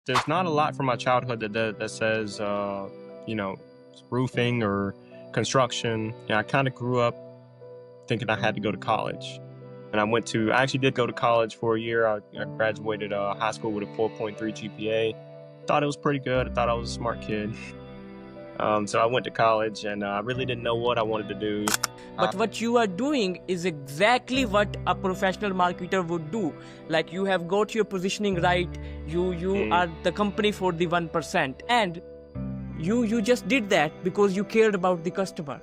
there's not a lot from my childhood that says, roofing or construction. I kind of grew up thinking I had to go to college. And I actually did go to college for a year. I graduated high school with a 4.3 GPA. Thought it was pretty good. I thought I was a smart kid. So I went to college and I really didn't know what I wanted to do. But what you are doing is exactly what a professional marketer would do. Like, you have got your positioning right. You are the company for the 1%. And you just did that because you cared about the customer.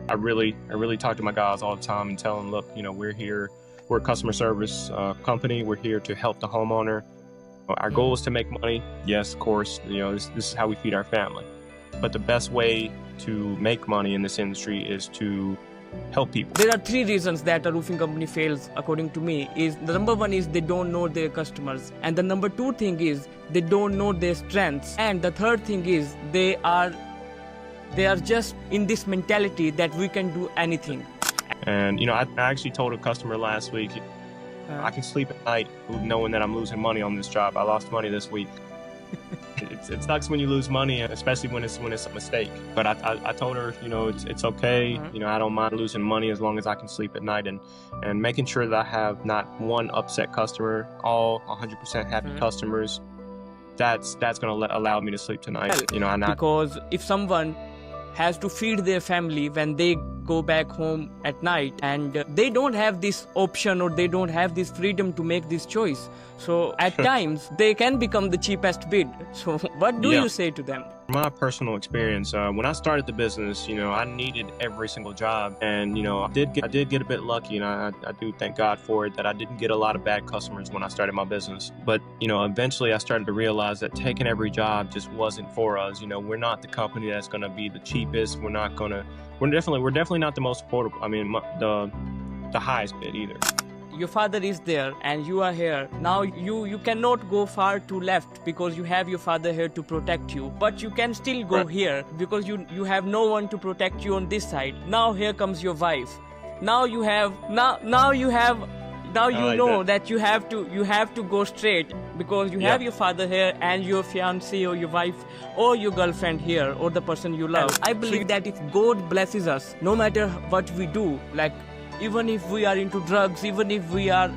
I really talk to my guys all the time and tell them, look, we're a customer service company. We're here to help the homeowner. Our goal is to make money. Yes, of course, this is how we feed our family. But the best way to make money in this industry is to help people. There are 3 reasons that a roofing company fails, according to me. Is the number 1 is they don't know their customers, and the number 2 thing is they don't know their strengths, and the third thing is they are just in this mentality that we can do anything. And I actually told a customer last week, I can sleep at night knowing that I'm losing money on this job. I lost money this week. It sucks when you lose money, especially when it's a mistake. But I told her, it's okay. I don't mind losing money as long as I can sleep at night, and making sure that I have not one upset customer, all 100% happy customers. That's going to allow me to sleep tonight. Because if someone has to feed their family when they go back home at night, and they don't have this option or they don't have this freedom to make this choice, so at times they can become the cheapest bid. So what do you say to them? My personal experience, when I started the business, I needed every single job, and I did get a bit lucky, and I do thank God for it that I didn't get a lot of bad customers when I started my business. But eventually I started to realize that taking every job just wasn't for us. We're not the company that's going to be the cheapest. We're definitely not the most affordable. I mean, the highest bid either. Your father is there and you are here. Now you cannot go far to left because you have your father here to protect you. But you can still go here because you have no one to protect you on this side. Now here comes your wife. Now you know that you have to go straight because you have your father here and your fiancé or your wife or your girlfriend here or the person you love. I believe that if God blesses us, no matter what we do, like even if we are into drugs, even if we are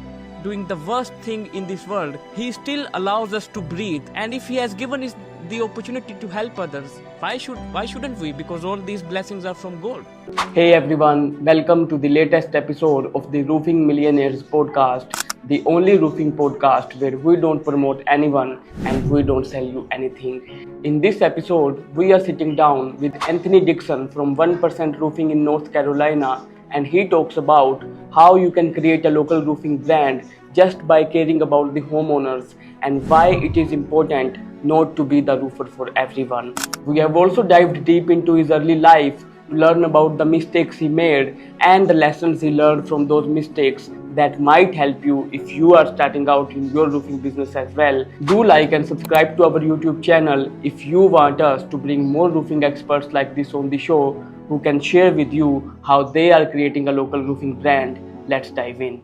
doing the worst thing in this world, He still allows us to breathe. And if He has given us the opportunity to help others, why shouldn't we? Because all these blessings are from God. Hey everyone, welcome to the latest episode of the Roofing Millionaires podcast, the only roofing podcast where we don't promote anyone and we don't sell you anything. In this episode, we are sitting down with Anthony Dixon from 1% Roofing in North Carolina, and he talks about how you can create a local roofing brand just by caring about the homeowners and why it is important not to be the roofer for everyone. We have also dived deep into his early life to learn about the mistakes he made and the lessons he learned from those mistakes that might help you if you are starting out in your roofing business as well. Do like and subscribe to our YouTube channel if you want us to bring more roofing experts like this on the show who can share with you how they are creating a local roofing brand. Let's dive in.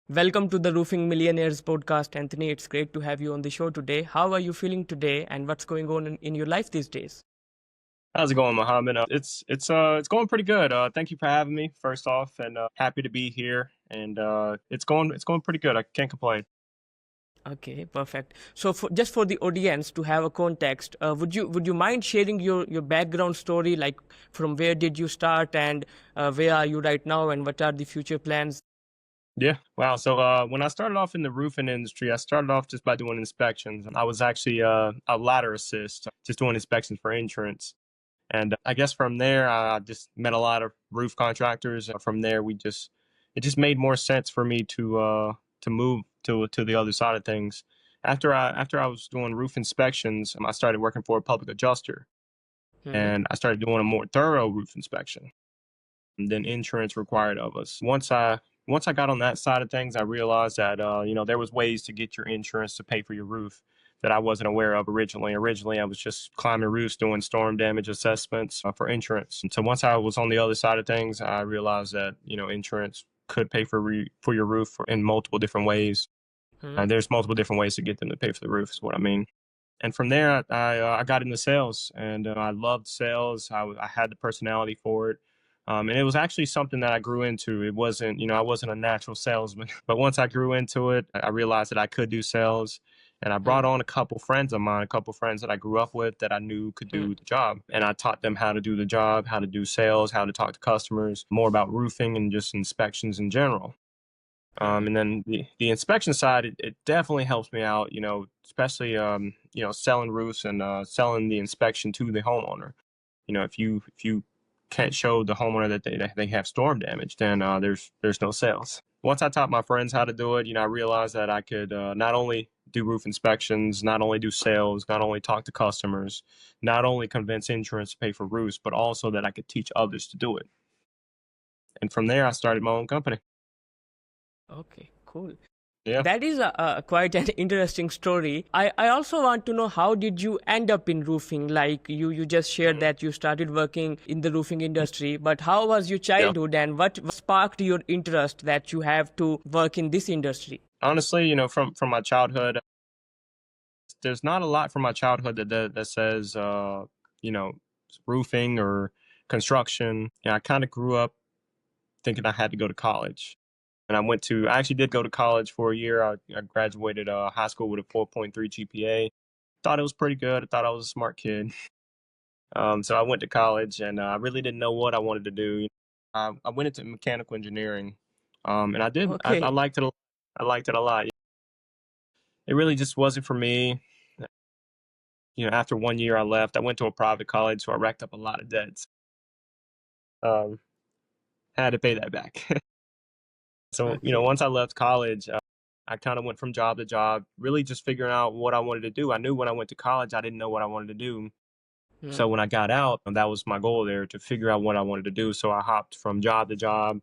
Welcome to the Roofing Millionaires podcast, Anthony. It's great to have you on the show today. How are you feeling today and what's going on in your life these days? How's it going, Mohammed? It's going pretty good. Thank you for having me, first off, and happy to be here. And it's going pretty good. I can't complain. Okay, perfect. So just for the audience to have a context, would you mind sharing your background story, like from where did you start and where are you right now and what are the future plans? Yeah. Wow. So when I started off in the roofing industry, I started off just by doing inspections. I was actually a ladder assist, just doing inspections for insurance. And I guess from there, I just met a lot of roof contractors. From there, it just made more sense for me to move to the other side of things. After I was doing roof inspections, I started working for a public adjuster, and I started doing a more thorough roof inspection than insurance required of us. Once I got on that side of things, I realized that there was ways to get your insurance to pay for your roof that I wasn't aware of originally. Originally, I was just climbing roofs, doing storm damage assessments for insurance. And so once I was on the other side of things, I realized that, insurance could pay for your roof in multiple different ways. There's multiple different ways to get them to pay for the roof, is what I mean. And from there, I got into sales, and I loved sales. I had the personality for it. And it was actually something that I grew into. It wasn't, I wasn't a natural salesman, but once I grew into it, I realized that I could do sales. And I brought on a couple friends of mine, a couple friends that I grew up with that I knew could do the job. And I taught them how to do the job, how to do sales, how to talk to customers, more about roofing and just inspections in general. And then the inspection side, it definitely helps me out, especially, selling roofs and selling the inspection to the homeowner. If you can't show the homeowner that they have storm damage, then there's no sales. Once I taught my friends how to do it, I realized that I could not only do roof inspections, not only do sales, not only talk to customers, not only convince insurance to pay for roofs, but also that I could teach others to do it. And from there, I started my own company. Okay, cool. Yeah. That is quite an interesting story. I also want to know, how did you end up in roofing? Like you just shared that you started working in the roofing industry, but how was your childhood and what sparked your interest that you have to work in this industry? Honestly, from my childhood, there's not a lot from my childhood that says, roofing or construction. I kind of grew up thinking I had to go to college. And I actually did go to college for a year. I graduated high school with a 4.3 GPA. Thought it was pretty good. I thought I was a smart kid. So I went to college, and I really didn't know what I wanted to do. I went into mechanical engineering, and I did. I Okay. liked it. I liked it a lot. It really just wasn't for me. After 1 year, I left. I went to a private college, so I racked up a lot of debts. Um, had to pay that back. So, Okay. once I left college, I kind of went from job to job, really just figuring out what I wanted to do. I knew when I went to college, I didn't know what I wanted to do. So when I got out, that was my goal there, to figure out what I wanted to do. So I hopped from job to job.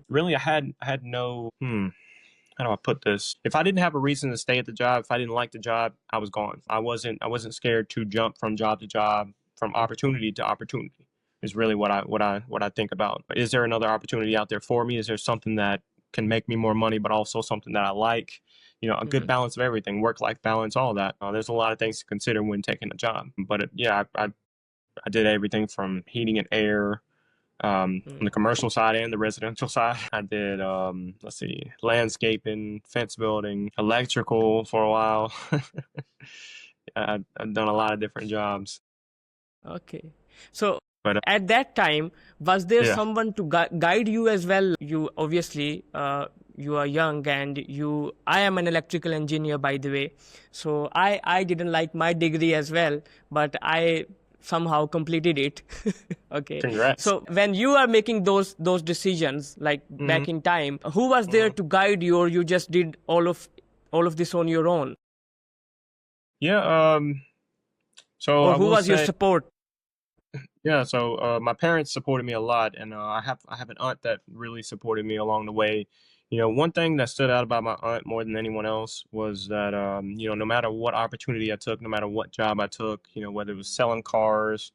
Really, I had no, how do I put this? If I didn't have a reason to stay at the job, if I didn't like the job, I was gone. I wasn't scared to jump from job to job, from opportunity to opportunity. Is really what I think about. Is there another opportunity out there for me? Is there something that can make me more money, but also something that I like? A good balance of everything, work-life balance, all that. There's a lot of things to consider when taking a job. But I did everything from heating and air, on the commercial side and the residential side. I did, landscaping, fence building, electrical for a while. I've done a lot of different jobs. Okay. So But at that time, was there yeah. someone to guide you as well? You obviously, you are young, and I am an electrical engineer, by the way. So I didn't like my degree as well, but I somehow completed it. Okay. Congrats. So when you are making those decisions, like back in time, who was there to guide you, or you just did all of this on your own? Yeah. So Or I who will was your say, support? yeah. So my parents supported me a lot, and I have an aunt that really supported me along the way. One thing that stood out about my aunt more than anyone else was that no matter what opportunity I took, no matter what job I took, whether it was selling cars,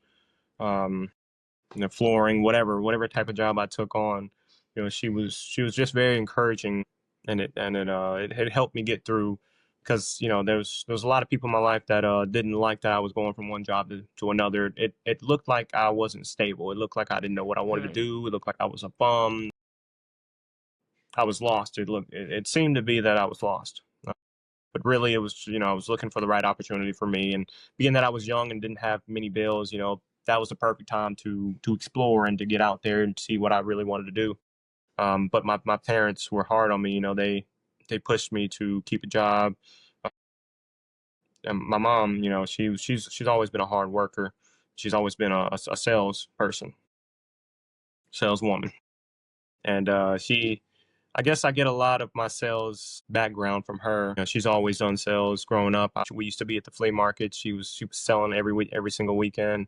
um, flooring, whatever type of job I took on, she was just very encouraging, and it helped me get through, because there was a lot of people in my life that didn't like that I was going from one job to another. It looked like I wasn't stable. It looked like I didn't know what I wanted to do. It looked like I was a bum. I was lost. It seemed to be that I was lost. But really, it was, I was looking for the right opportunity for me. And being that I was young and didn't have many bills, that was the perfect time to explore and to get out there and see what I really wanted to do. But my parents were hard on me. They pushed me to keep a job. And my mom, she's always been a hard worker. She's always been a salesperson, saleswoman. And I guess I get a lot of my sales background from her. She's always done sales growing up. We used to be at the flea market. She was selling every week, every single weekend.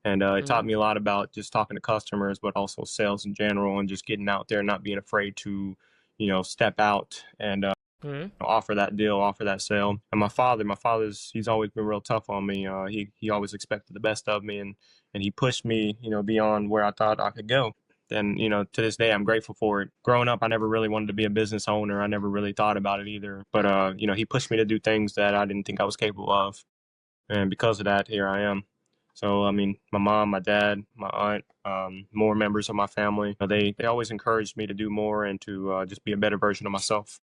And it taught me a lot about just talking to customers, but also sales in general, and just getting out there, not being afraid to, step out and offer that deal, offer that sale. And he's always been real tough on me. He always expected the best of me, and he pushed me, beyond where I thought I could go. And, to this day, I'm grateful for it. Growing up, I never really wanted to be a business owner. I never really thought about it either. But, he pushed me to do things that I didn't think I was capable of. And because of that, here I am. So, I mean, my mom, my dad, my aunt, more members of my family, they always encouraged me to do more and to just be a better version of myself.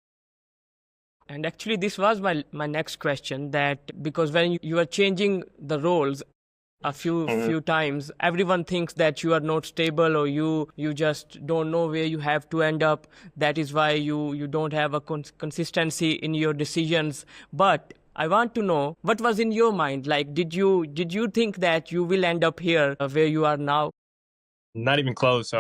And actually, this was my next question, that because when you are changing the roles a few times, everyone thinks that you are not stable, or you just don't know where you have to end up. That is why you don't have a consistency in your decisions. But I want to know, what was in your mind? Like, did you think that you will end up here where you are now? Not even close.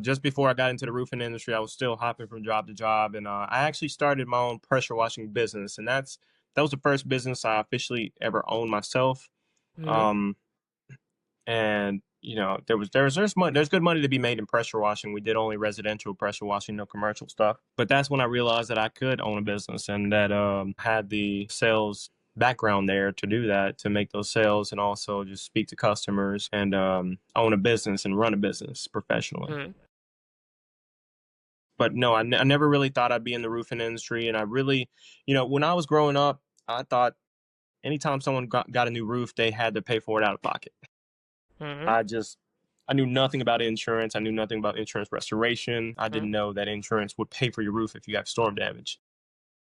Just before I got into the roofing industry, I was still hopping from job to job, and I actually started my own pressure washing business, and that was the first business I officially ever owned myself. Hmm. Um, and there's good money to be made in pressure washing. We did only residential pressure washing, no commercial stuff. But that's when I realized that I could own a business, and that had the sales background there to do that, to make those sales, and also just speak to customers and own a business and run a business professionally. Hmm. But no, I never really thought I'd be in the roofing industry. And I really, when I was growing up, I thought anytime someone got a new roof, they had to pay for it out of pocket. Hmm. I just, I knew nothing about insurance. I knew nothing about insurance restoration. I Hmm. didn't know that insurance would pay for your roof if you have storm damage.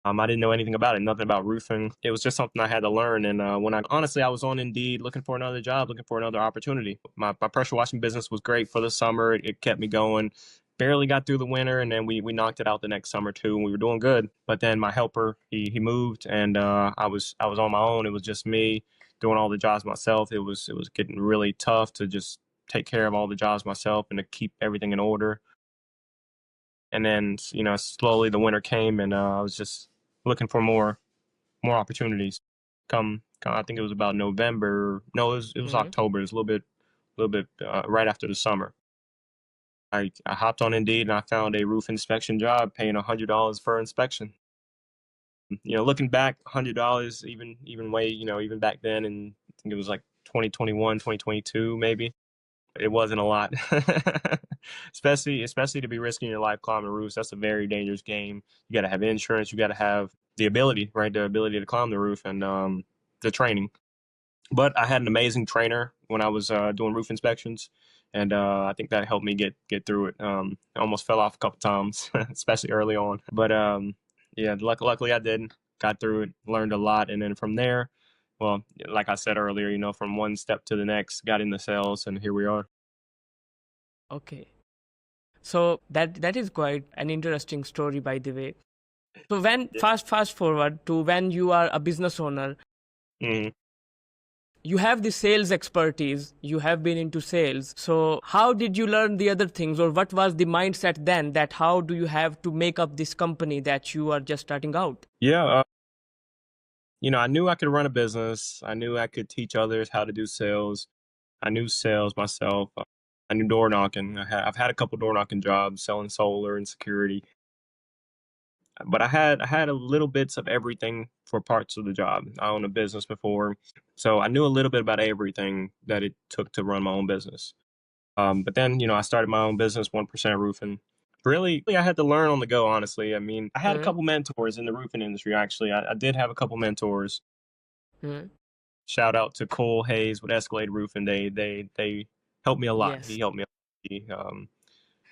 I didn't know anything about it, nothing about roofing. It was just something I had to learn. And when I was on Indeed looking for another job, looking for another opportunity. My pressure washing business was great for the summer. It kept me going. Barely got through the winter, and then we knocked it out the next summer too, and we were doing good. But then my helper, he moved, and I was on my own. It was just me doing all the jobs myself. It was getting really tough to just take care of all the jobs myself and to keep everything in order. And then slowly the winter came, and I was just looking for more opportunities. I think it was about November. No, it was Hmm. October. It was a little bit right after the summer. I hopped on Indeed and I found a roof inspection job, paying $100 per inspection. Looking back, $100, even way, even back then, and I think it was like 2021, 2022, maybe. It wasn't a lot, especially to be risking your life climbing roofs. That's a very dangerous game. You got to have insurance. You got to have the ability, right? The ability to climb the roof, and the training. But I had an amazing trainer when I was doing roof inspections, and I think that helped me get through it. I almost fell off a couple times, especially early on. But yeah, luckily I didn't. Got through it, learned a lot, and then from there, well, like I said earlier, from one step to the next, got into sales, and here we are. Okay. So that is quite an interesting story, by the way. So when fast forward to when you are a business owner, Mhm. you have the sales expertise, you have been into sales. So how did you learn the other things, or what was the mindset then, that how do you have to make up this company that you are just starting out? Yeah, I knew I could run a business. I knew I could teach others how to do sales. I knew sales myself. I knew door knocking. I've had a couple door knocking jobs selling solar and security, but I had a little bits of everything for parts of the job. I owned a business before, so I knew a little bit about everything that it took to run my own business. But then I started my own business, 1% Roofing. Really, I had to learn on the go. Honestly, I mean, I had a Hmm. couple mentors in the roofing industry. Actually, I did have a couple mentors. Hmm. Shout out to Cole Hayes with Escalade Roofing. They helped me a lot. Yes. He helped me.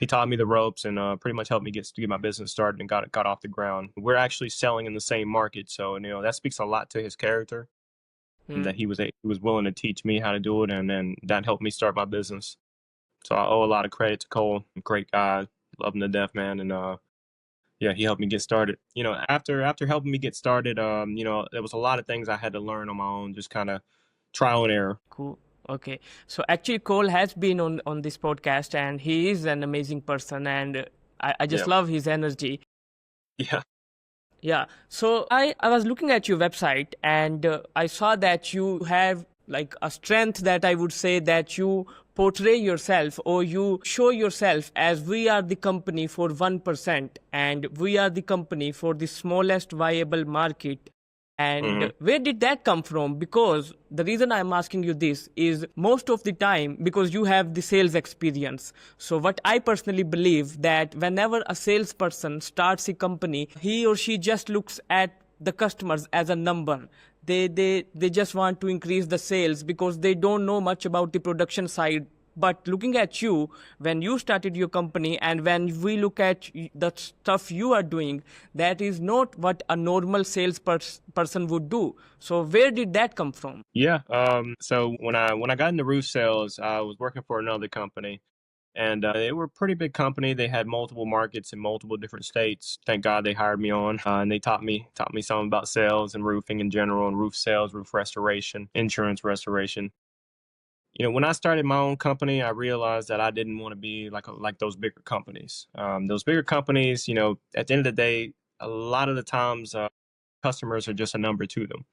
He taught me the ropes and pretty much helped me get my business started and got off the ground. We're actually selling in the same market, so that speaks a lot to his character, and Hmm. that he was willing to teach me how to do it, and then that helped me start my business. So I owe a lot of credit to Cole. Great guy, love him to death, man, and yeah, he helped me get started. After helping me get started, there was a lot of things I had to learn on my own, just kind of trial and error. Cool. Okay. So actually, Cole has been on this podcast, and he is an amazing person, and I just Yeah, love his energy. yeah, Yeah. So I was looking at your website, and I saw that you have like a strength, that I would say, that you portray yourself, or you show yourself as, we are the company for 1%, and we are the company for the smallest viable market. And where did that come from? Because the reason I'm asking you this is most of the time because you have the sales experience. So what I personally believe that whenever a salesperson starts a company, he or she just looks at the customers as a number. They just want to increase the sales because they don't know much about the production side. But looking at you, when you started your company and when we look at the stuff you are doing, that is not what a normal salesperson would do. So where did that come from? Yeah. So when I got into roof sales, I was working for another company, and they were a pretty big company. They had multiple markets in multiple different states. Thank God they hired me on, and they taught me something about sales and roofing in general, and roof sales, roof restoration, insurance restoration. When I started my own company, I realized that I didn't want to be like those bigger companies. Those bigger companies, at the end of the day, a lot of the times customers are just a number to them.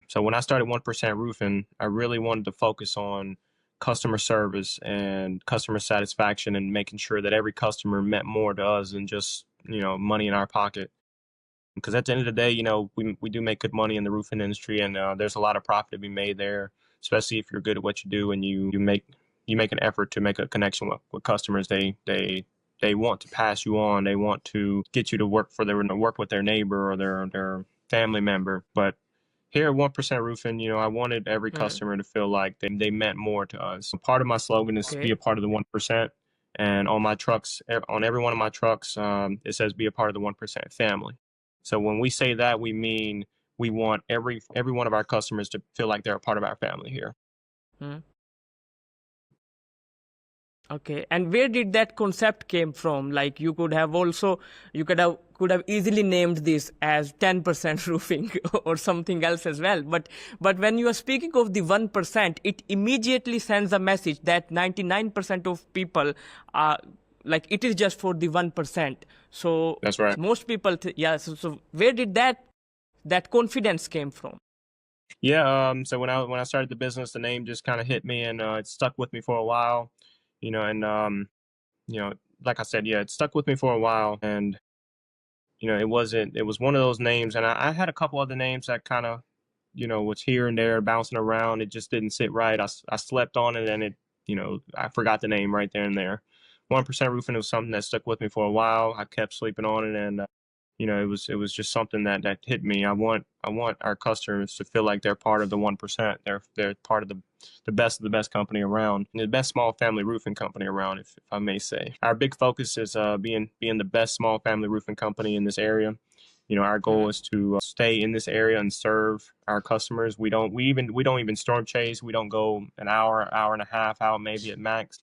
So when I started 1% Roofing, I really wanted to focus on customer service and customer satisfaction and making sure that every customer meant more to us than just, money in our pocket. Because at the end of the day, we do make good money in the roofing industry, and there's a lot of profit to be made there, especially if you're good at what you do and you make an effort to make a connection with customers. They want to pass you on. They want to get you to work with their neighbor or their family member. But here at 1% Roofing, I wanted every customer to feel like they meant more to us. Part of my slogan is be a part of the 1%. And on my trucks, on every one of my trucks, it says be a part of the 1% family. So when we say that, we mean we want every one of our customers to feel like they're a part of our family here. Hmm. Okay, and where did that concept came from? Like you could have easily named this as 10% roofing or something else as well. But when you are speaking of the 1%, it immediately sends a message that 99% of people are like it is just for the 1%. So That's right. most people, So where did that confidence came from? Yeah. So when I started the business, the name just kind of hit me, and it stuck with me for a while. And like I said, yeah, it stuck with me for a while, and it was one of those names, and I had a couple other names that kind of, was here and there bouncing around. It just didn't sit right. I slept on it, and I forgot the name right there and there. 1% Roofing was something that stuck with me for a while. I kept sleeping on it, and it was just something that hit me. I want our customers to feel like they're part of the 1%. They're part of the best company around, the best small family roofing company around, if I may say. Our big focus is being the best small family roofing company in this area. Our goal is to stay in this area and serve our customers. We don't even storm chase. We don't go an hour and a half out maybe at max,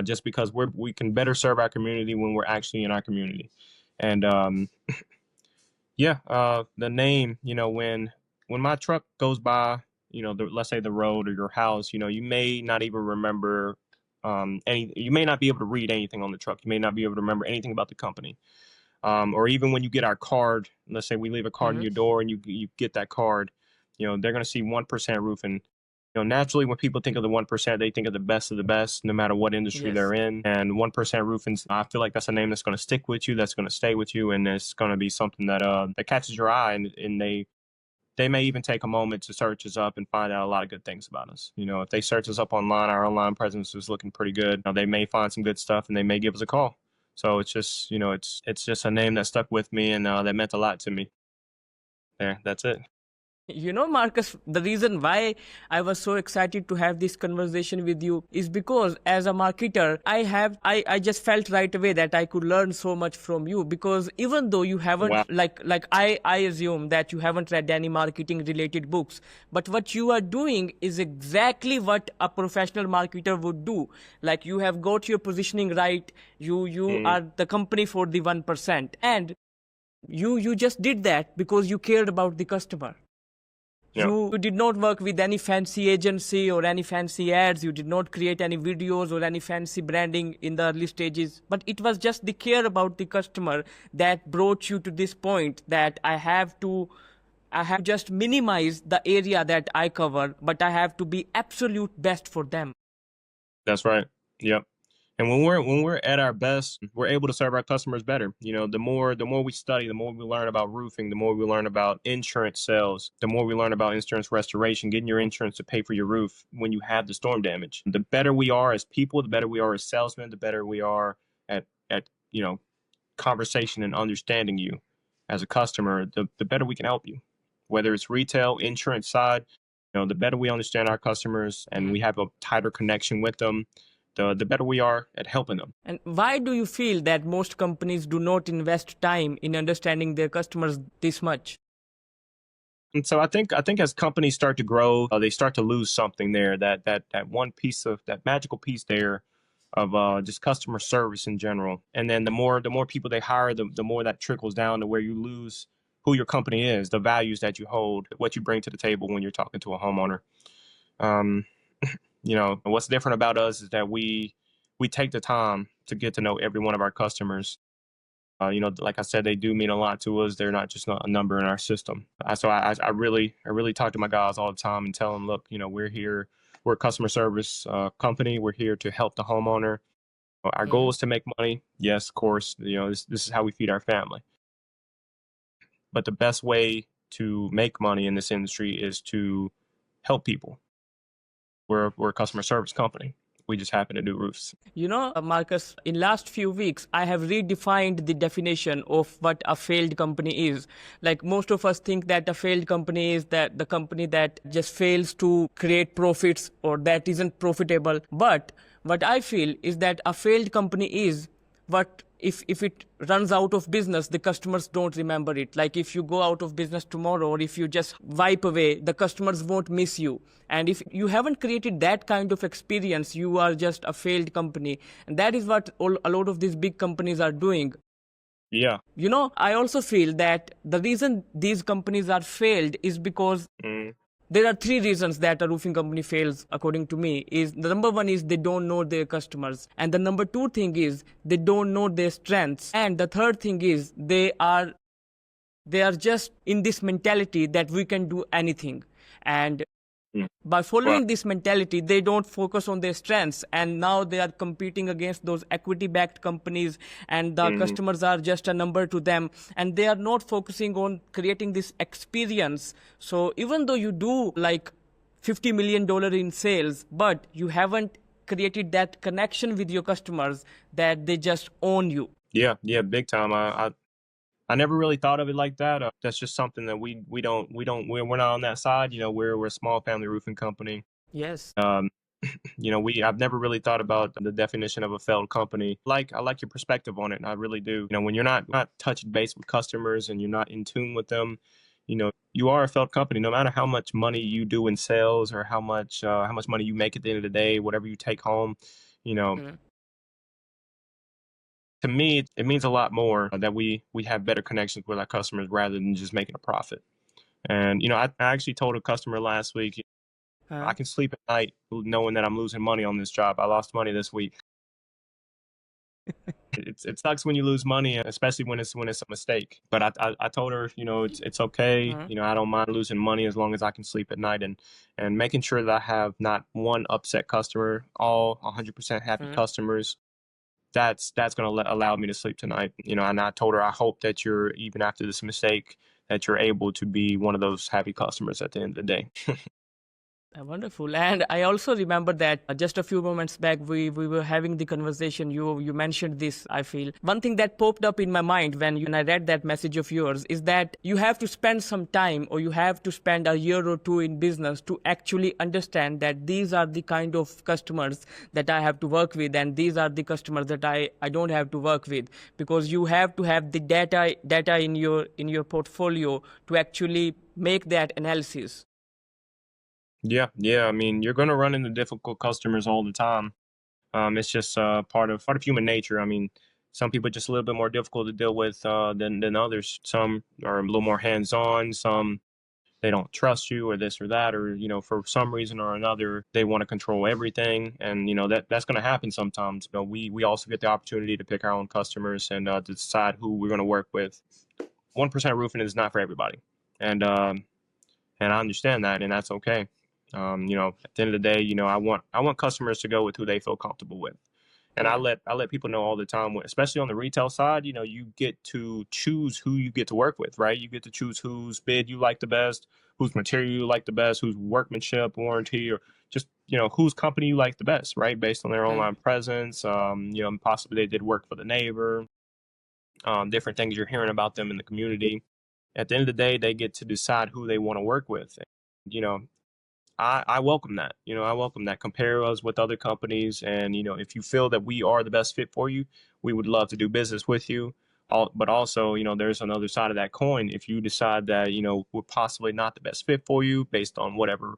just because we can better serve our community when we're actually in our community. And the name, when my truck goes by, let's say the road or your house, you may not even remember you may not be able to read anything on the truck. You may not be able to remember anything about the company. Or even when you get our card, let's say we leave a card in your door and you get that card, they're going to see 1% Roofing. Naturally, when people think of the 1%, they think of the best, no matter what industry they're in. And 1% Roofing, I feel like that's a name that's going to stick with you, that's going to stay with you, and it's going to be something that catches your eye, and they may even take a moment to search us up and find out a lot of good things about us. If they search us up online, our online presence is looking pretty good. They may find some good stuff, and they may give us a call. So it's just, it's just a name that stuck with me, and that meant a lot to me. There, that's it. Marcus, the reason why I was so excited to have this conversation with you is because as a marketer, I just felt right away that I could learn so much from you, because even though you haven't, Wow. I assume that you haven't read any marketing related books, but what you are doing is exactly what a professional marketer would do. Like you have got your positioning right. You are the company for the 1%, and you just did that because you cared about the customer. Yeah. You did not work with any fancy agency or any fancy ads. You did not create any videos or any fancy branding in the early stages. But it was just the care about the customer that brought you to this point that I have to just minimize the area that I cover, but I have to be absolute best for them. That's right. Yep. And when we're at our best, we're able to serve our customers better. You know, the more we study, the more we learn about roofing, the more we learn about insurance sales, the more we learn about insurance restoration, getting your insurance to pay for your roof when you have the storm damage. The better we are as people, the better we are as salesmen, the better we are at conversation and understanding you as a customer, the better we can help you. Whether it's retail, insurance side, the better we understand our customers and we have a tighter connection with them, the better we are at helping them. And why do you feel that most companies do not invest time in understanding their customers this much? And so I think as companies start to grow, they start to lose something there. That one piece of that magical piece there of just customer service in general. And then the more people they hire, the more that trickles down to where you lose who your company is, the values that you hold, what you bring to the table when you're talking to a homeowner. What's different about us is that we take the time to get to know every one of our customers. Like I said, they do mean a lot to us. They're not just a number in our system. So I really talk to my guys all the time and tell them, look, we're here. We're a customer service company. We're here to help the homeowner. Our goal is to make money. Yes, of course. This is how we feed our family. But the best way to make money in this industry is to help people. We're a customer service company. We just happen to do roofs. Marcus, in last few weeks, I have redefined the definition of what a failed company is. Like most of us think that a failed company is that the company that just fails to create profits or that isn't profitable. But what I feel is that a failed company is what if it runs out of business, the customers don't remember it. Like if you go out of business tomorrow or if you just wipe away, the customers won't miss you. And if you haven't created that kind of experience, you are just a failed company. And that is what a lot of these big companies are doing. Yeah. I also feel that the reason these companies are failed is because there are three reasons that a roofing company fails, according to me. Is the number one is they don't know their customers. And the number two thing is they don't know their strengths. And the third thing is they are just in this mentality that we can do anything. And by following this mentality, they don't focus on their strengths. And now they are competing against those equity-backed companies and the customers are just a number to them. And they are not focusing on creating this experience. So even though you do like $50 million in sales, but you haven't created that connection with your customers that they just own you. Yeah, big time. I never really thought of it like that. That's just something that we're not on that side. We're a small family roofing company. Yes. I've never really thought about the definition of a failed company. I like your perspective on it, and I really do. When you're not touching base with customers and you're not in tune with them, you are a failed company. No matter how much money you do in sales or how much money you make at the end of the day, whatever you take home, to me, it means a lot more that we have better connections with our customers rather than just making a profit. And, I actually told a customer last week, I can sleep at night knowing that I'm losing money on this job. I lost money this week. It sucks when you lose money, especially when it's a mistake. But I told her, it's okay. I don't mind losing money as long as I can sleep at night and making sure that I have not one upset customer, all 100% happy customers. That's going to allow me to sleep tonight. And I told her, I hope that you're, even after this mistake, that you're able to be one of those happy customers at the end of the day. Wonderful. And I also remember that just a few moments back, we were having the conversation. You mentioned this, I feel. One thing that popped up in my mind when I read that message of yours is that you have to spend some time or you have to spend a year or two in business to actually understand that these are the kind of customers that I have to work with and these are the customers that I don't have to work with, because you have to have the data in your portfolio to actually make that analysis. Yeah. I mean, you're going to run into difficult customers all the time. It's just part of human nature. I mean, some people are just a little bit more difficult to deal with than others. Some are a little more hands-on. Some, they don't trust you or this or that, or for some reason or another they want to control everything, and that's going to happen sometimes. We also get the opportunity to pick our own customers and to decide who we're going to work with. 1% roofing is not for everybody, and I understand that, and that's okay. At the end of the day, I want customers to go with who they feel comfortable with. And I let people know all the time, especially on the retail side, you get to choose who you get to work with, right? You get to choose whose bid you like the best, whose material you like the best, whose workmanship, warranty, or just, whose company you like the best, right? Based on their online presence, possibly they did work for the neighbor, different things you're hearing about them in the community. At the end of the day, they get to decide who they want to work with. You know, I welcome that. I welcome that. Compare us with other companies, and if you feel that we are the best fit for you, we would love to do business with you. But also, there's another side of that coin. If you decide that we're possibly not the best fit for you based on whatever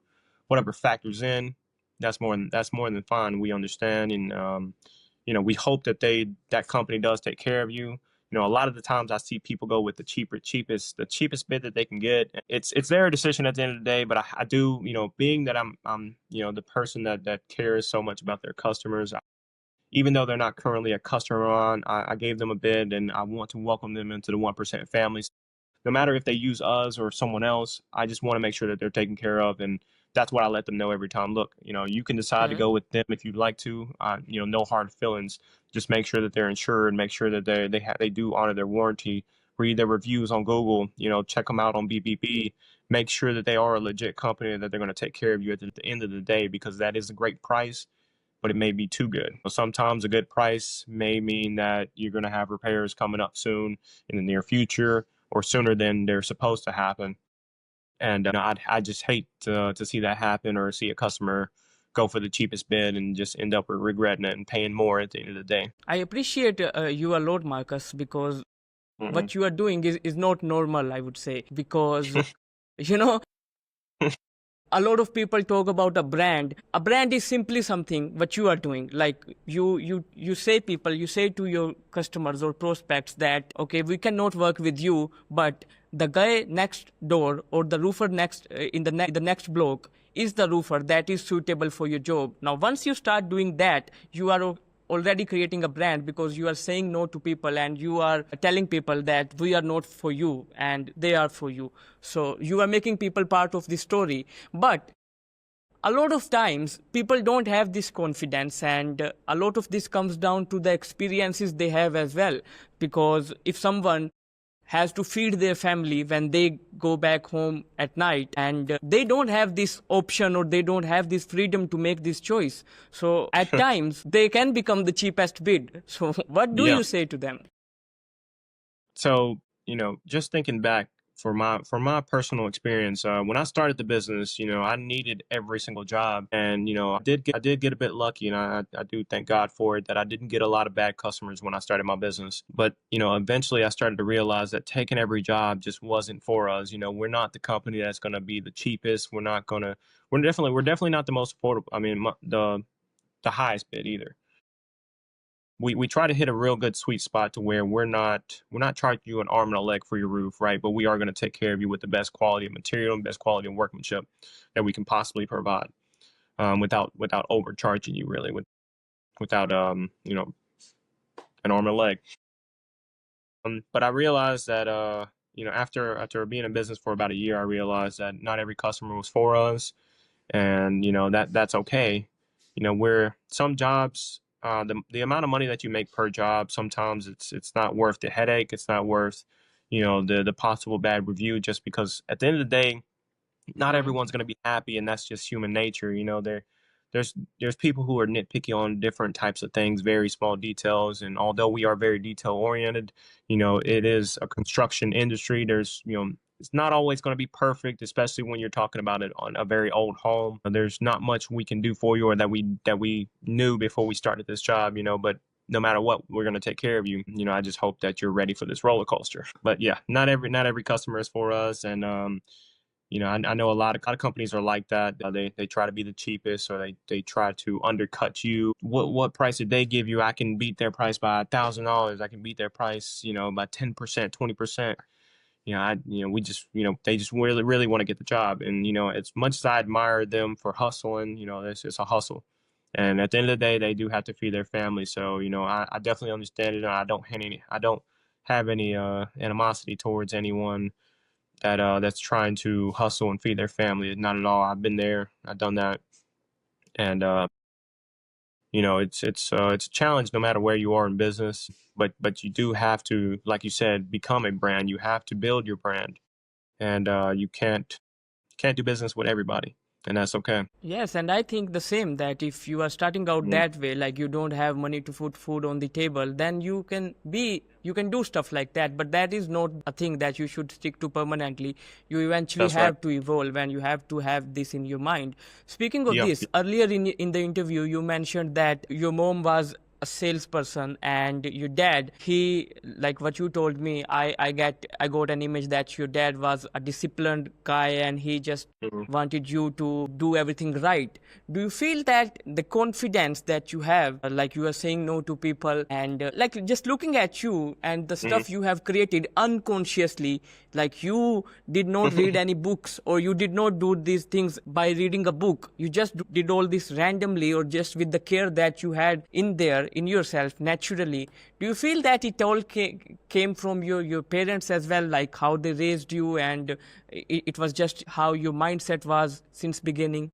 factors in, that's more than fine. We understand, and we hope that that company does take care of you. A lot of the times I see people go with the cheapest bid that they can get. It's their decision at the end of the day, but I do, being that I'm the person that cares so much about their customers, even though they're not currently a customer I gave them a bid, and I want to welcome them into the 1% family. No matter if they use us or someone else, I just want to make sure that they're taken care of. And that's what I let them know every time. Look, you can decide to go with them if you'd like to. No hard feelings. Just make sure that they're insured. Make sure that they do honor their warranty. Read their reviews on Google. Check them out on BBB. Make sure that they are a legit company, that they're going to take care of you at the end of the day, because that is a great price, but it may be too good. Sometimes a good price may mean that you're going to have repairs coming up soon in the near future, or sooner than they're supposed to happen. And I just hate to see that happen, or see a customer go for the cheapest bid and just end up regretting it and paying more at the end of the day. I appreciate you a lot, Marcus, because what you are doing is not normal, I would say, because you know a lot of people talk about a brand. A brand is simply something what you are doing. Like you say to your customers or prospects that, okay, we cannot work with you, but the guy next door or the roofer next in the next block is the roofer that is suitable for your job. Now, once you start doing that, you are already creating a brand, because you are saying no to people and you are telling people that we are not for you and they are for you. So you are making people part of the story. But a lot of times people don't have this confidence, and a lot of this comes down to the experiences they have as well. Because if someone has to feed their family when they go back home at night, and they don't have this option, or they don't have this freedom to make this choice, so at times they can become the cheapest bid. So what do you say to them? So, just thinking back, for my personal experience, when I started the business, I needed every single job, and I did get a bit lucky, and I do thank God for it, that I didn't get a lot of bad customers when I started my business. But eventually I started to realize that taking every job just wasn't for us. We're not the company that's going to be the cheapest. We're definitely not the most affordable. I mean, the highest bid either. We try to hit a real good sweet spot to where we're not charging you an arm and a leg for your roof, right? But we are going to take care of you with the best quality of material and best quality of workmanship that we can possibly provide, without overcharging you, really, without an arm and a leg. But I realized that after being in business for about a year, I realized that not every customer was for us, and that's okay. Where some jobs, the amount of money that you make per job, sometimes it's not worth the headache. It's not worth the possible bad review, just because at the end of the day, not everyone's going to be happy, and that's just human nature. There's people who are nitpicky on different types of things, very small details, and although we are very detail oriented, it is a construction industry. There's it's not always going to be perfect, especially when you're talking about it on a very old home. There's not much we can do for you, or that we knew before we started this job, but no matter what, we're going to take care of you. I just hope that you're ready for this roller coaster. But yeah, not every customer is for us, and I know a lot of companies are like that. They try to be the cheapest, or they try to undercut you. What price did they give you? I can beat their price by $1,000. I can beat their price, by 10%, 20%. We just, they just really, really want to get the job. And, as much as I admire them for hustling, it's a hustle. And at the end of the day, they do have to feed their family. So, I definitely understand it. And I don't have any animosity towards anyone that's trying to hustle and feed their family. Not at all. I've been there. I've done that. And it's a challenge no matter where you are in business, but you do have to, like you said, become a brand. You have to build your brand, and you can't do business with everybody, and that's okay. Yes, and I think the same, that if you are starting out Mhm. that way, like you don't have money to put food on the table, then you can do stuff like that, but that is not a thing that you should stick to permanently. You eventually That's right. have to evolve, and you have to have this in your mind. Speaking of Yep. this, earlier in the interview, you mentioned that your mom was a salesperson and your dad, he, like what you told me, I got an image that your dad was a disciplined guy and he just Mhm. wanted you to do everything right. Do you feel that the confidence that you have, like you are saying no to people, and like just looking at you and the Mhm. stuff you have created unconsciously, like you did not read any books or you did not do these things by reading a book, you just did all this randomly or just with the care that you had in there in yourself naturally. Do you feel that it all came from your parents as well, like how they raised you, and it was just how your mindset was since beginning?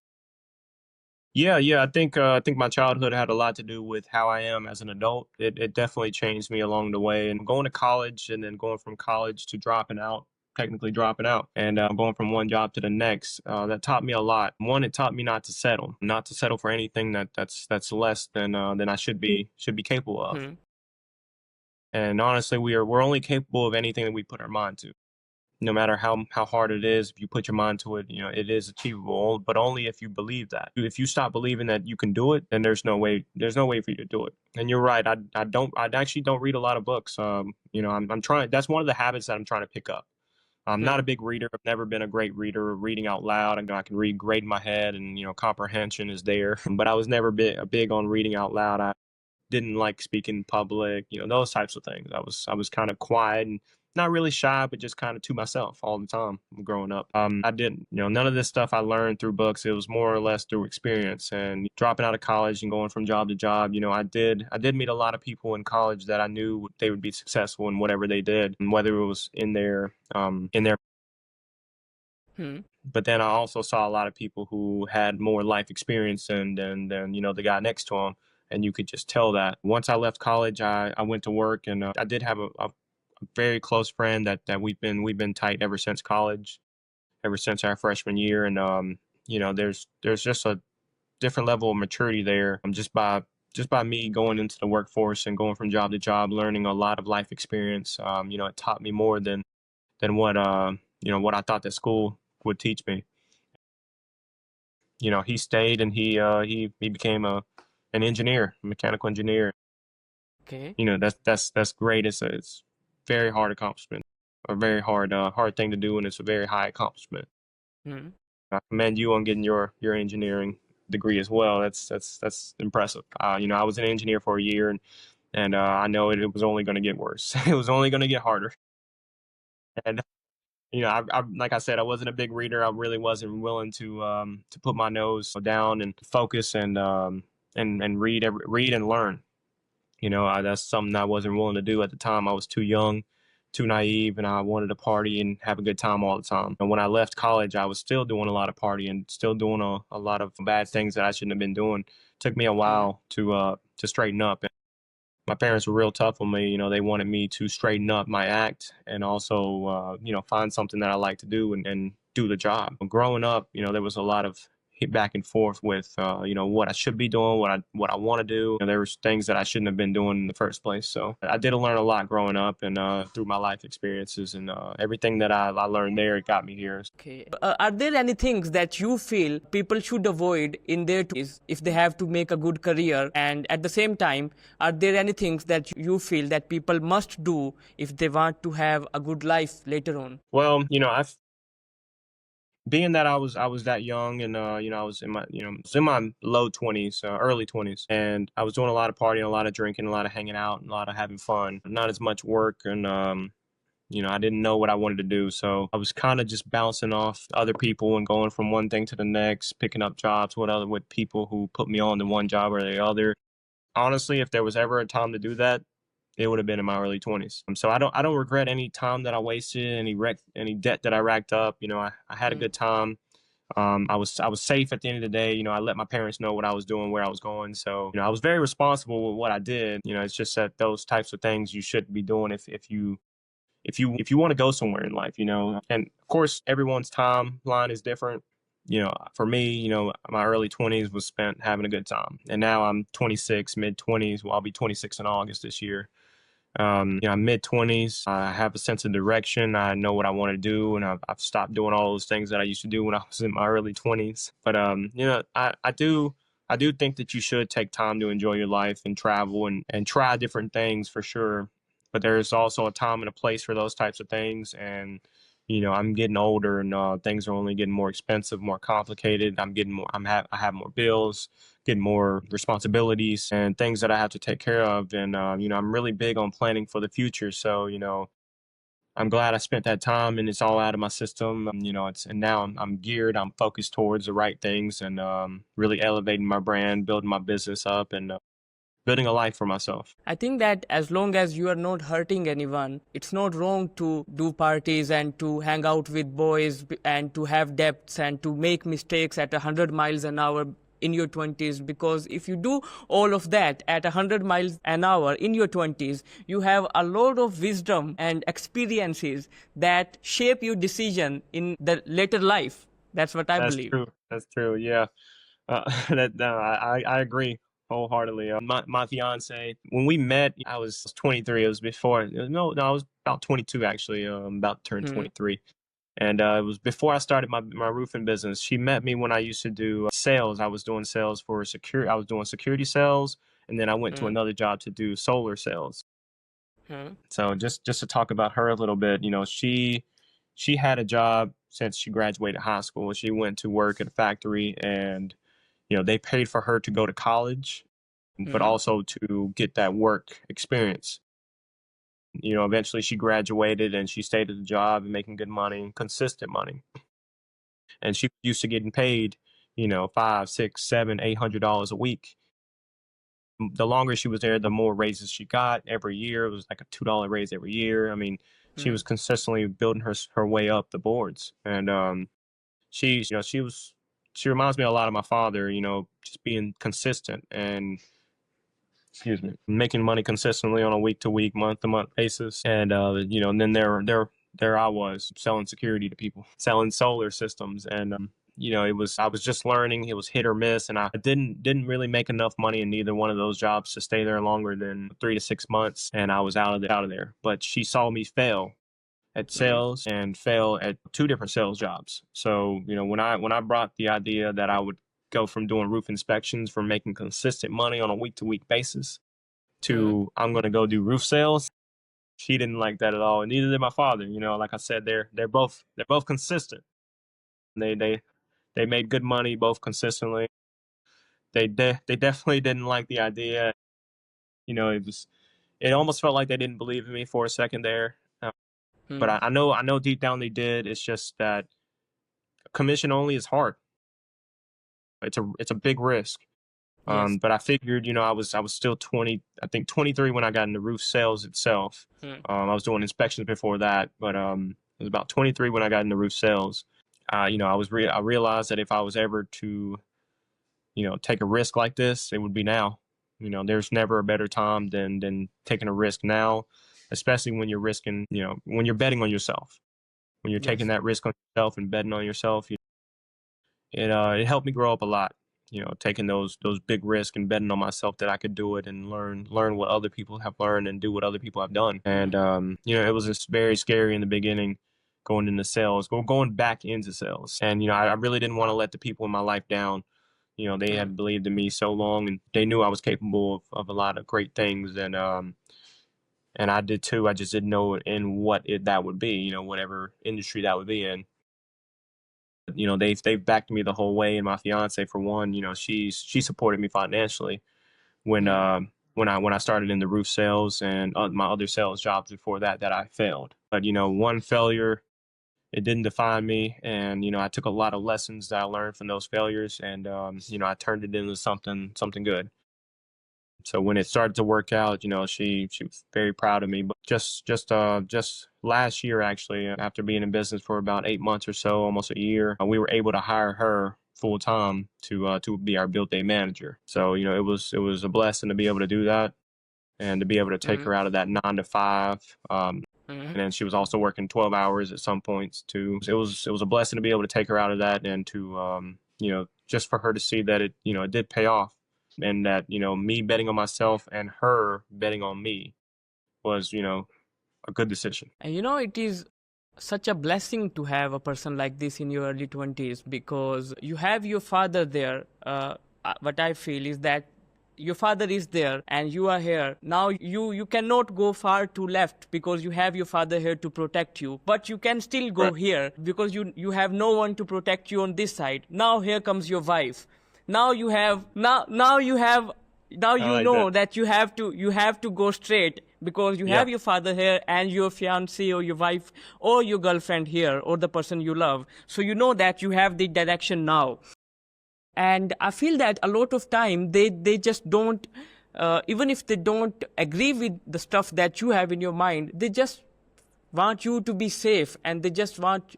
Yeah, yeah. I think my childhood had a lot to do with how I am as an adult. It definitely changed me along the way. And going to college, and then going from college to dropping out, technically dropping out, and going from one job to the next, that taught me a lot. One, it taught me not to settle for anything that's less than I should be capable of. Hmm. And honestly, we're only capable of anything that we put our mind to. No matter how hard it is, if you put your mind to it, it is achievable, but only if you believe that. If you stop believing that you can do it, then there's no way for you to do it. And you're right. I actually don't read a lot of books. I'm trying, that's one of the habits that I'm trying to pick up. I'm not a Hmm. big reader. I've never been a great reader, reading out loud. I can read great in my head, and comprehension is there. But I was never big on reading out loud. I didn't like speaking in public, those types of things. I was kind of quiet and not really shy, but just kind of to myself all the time growing up. I didn't, none of this stuff I learned through books. It was more or less through experience and dropping out of college and going from job to job. I did meet a lot of people in college that I knew they would be successful in whatever they did, and whether it was in their. Hmm. But then I also saw a lot of people who had more life experience than the guy next to him, and you could just tell that. Once I left college, I went to work, and I did have a very close friend that we've been tight ever since college, ever since our freshman year, and there's just a different level of maturity there, just by me going into the workforce and going from job to job, learning a lot of life experience. It taught me more than what I thought that school would teach me. He stayed, and he became an engineer, a mechanical engineer. Okay. That's great. It's very hard accomplishment, a very hard thing to do, and it's a very high accomplishment. Hmm. I commend you on getting your engineering degree as well. That's impressive. I was an engineer for a year, and I know it was only going to get worse. It was only going to get harder. And I like I said, I wasn't a big reader. I really wasn't willing to put my nose down and focus and read and learn. That's something I wasn't willing to do at the time. I was too young, too naive, and I wanted to party and have a good time all the time. And when I left college, I was still doing a lot of partying, still doing a lot of bad things that I shouldn't have been doing. Took me a Okay. while to straighten up. My parents were real tough on me. They wanted me to straighten up my act, and also, find something that I like to do, and do the job. Growing up, there was a lot of hit back and forth with, what I should be doing, what I want to do. There was things that I shouldn't have been doing in the first place. So I did learn a lot growing up, and through my life experiences, and everything that I learned there, it got me here. Okay. Are there any things that you feel people should avoid in their 20s if they have to make a good career? And at the same time, are there any things that you feel that people must do if they want to have a good life later on? Well, I've being that I was that young, and I was in my low 20s, early 20s, and I was doing a lot of partying, a lot of drinking, a lot of hanging out, and a lot of having fun, not as much work. And I didn't know what I wanted to do, so I was kind of just bouncing off other people and going from one thing to the next, picking up jobs with people who put me on to one job or the other. Honestly, if there was ever a time to do that, it would have been in my early 20s. So I don't regret any time that I wasted, any debt that I racked up. I had a Hmm. good time. I was safe at the end of the day. I let my parents know what I was doing, where I was going. So, I was very responsible with what I did. It's just that those types of things you shouldn't be doing if you want to go somewhere in life. And of course, everyone's timeline is different. For me, my early 20s was spent having a good time. And now I'm 26, mid 20s. Well, I'll be 26 in August this year. I'm mid 20s. I have a sense of direction. I know what I want to do, and I've stopped doing all those things that I used to do when I was in my early 20s. But I do think that you should take time to enjoy your life and travel and try different things for sure. But there's also a time and a place for those types of things. And I'm getting older, and things are only getting more expensive, more complicated. I'm getting more. I have more bills, getting more responsibilities, and things that I have to take care of. And I'm really big on planning for the future. So I'm glad I spent that time, and it's all out of my system. And now I'm geared. I'm focused towards the right things, and really elevating my brand, building my business up, and building a life for myself. I think that as long as you are not hurting anyone, it's not wrong to do parties and to hang out with boys and to have debts and to make mistakes at 100 miles an hour in your 20s, because if you do all of that at 100 miles an hour in your 20s, you have a lot of wisdom and experiences that shape your decision in the later life. That's what I That's believe. true. That's true. Yeah. That no, I agree wholeheartly. My fiance, when we met, I was 23. It was before. No, I was about 22 actually. About to turn Hmm. 23, and it was before I started my roofing business. She met me when I used to do sales. I was doing sales for security. I was doing security sales, and then I went to Hmm. another job to do solar sales. Hmm. So just to talk about her a little bit, she had a job since she graduated high school. She went to work at a factory, and they paid for her to go to college, but Hmm. also to get that work experience. Eventually she graduated, and she stayed at the job and making good money, consistent money. And she used to getting paid, five, six, seven, $800 a week. The longer she was there, the more raises she got every year. It was like a $2 raise every year. I mean, she Hmm. was consistently building her way up the boards. And she reminds me a lot of my father. Just being consistent and, excuse me, making money consistently on a week to week, month to month basis. And and then there I was selling security to people, selling solar systems. And I was just learning. It was hit or miss, and I didn't really make enough money in neither one of those jobs to stay there longer than 3 to 6 months, and I was out of there. But she saw me fail at Hmm. sales and fail at two different sales jobs. So, when I brought the idea that I would go from doing roof inspections, from making consistent money on a week to week basis, Hmm. to I'm going to go do roof sales, she didn't like that at all. And neither did my father. Like I said, they're both consistent. They made good money both consistently. They definitely didn't like the idea. It almost felt like they didn't believe in me for a second there. But Hmm. I know deep down they did. It's just that commission only is hard. It's a big risk. Yes. But I figured, I was still 20, I think 23 when I got into roof sales itself. Hmm. I was doing inspections before that, but it was about 23 when I got into roof sales. I realized that if I was ever to, take a risk like this, it would be now. There's never a better time than taking a risk now, especially when you're risking, when you're betting on yourself. When you're taking Yes. that risk on yourself and betting on yourself, it helped me grow up a lot. Taking those big risks and betting on myself that I could do it and learn what other people have learned and do what other people have done. Hmm. And it was just very scary in the beginning, going into sales, going back into sales. And I really didn't want to let the people in my life down. They Hmm. had believed in me so long, and they knew I was capable of a lot of great things. And I did too. I just didn't know in what that would be. Whatever industry that would be in. They've backed me the whole way, and my fiance, for one, she supported me financially when Hmm. when I started in the roof sales and my other sales jobs before that I failed. But one failure, it didn't define me, and I took a lot of lessons that I learned from those failures, and I turned it into something good. So when it started to work out, she was very proud of me. But just last year, actually, after being in business for about 8 months or so, almost a year, we were able to hire her full time to be our build day manager. So it was a blessing to be able to do that and to be able to take Mm-hmm. her out of that 9 to 5. Mm-hmm. And then she was also working 12 hours at some points too. It was a blessing to be able to take her out of that and to just for her to see that it did pay off, and that me betting on myself and her betting on me was a good decision. And it is such a blessing to have a person like this in your early 20s, because you have your father there. What I feel is that your father is there and you are here. Now you cannot go far to left because you have your father here to protect you. But you can still go Right. here because you have no one to protect you on this side. Now here comes your wife. Now you have now you have now I you like know that. that you have to go straight because you Yeah. have your father here and your fiance or your wife or your girlfriend here or the person you love, so you know that you have the direction now. And I feel that a lot of time they just don't, even if they don't agree with the stuff that you have in your mind, they just want you to be safe, and they just want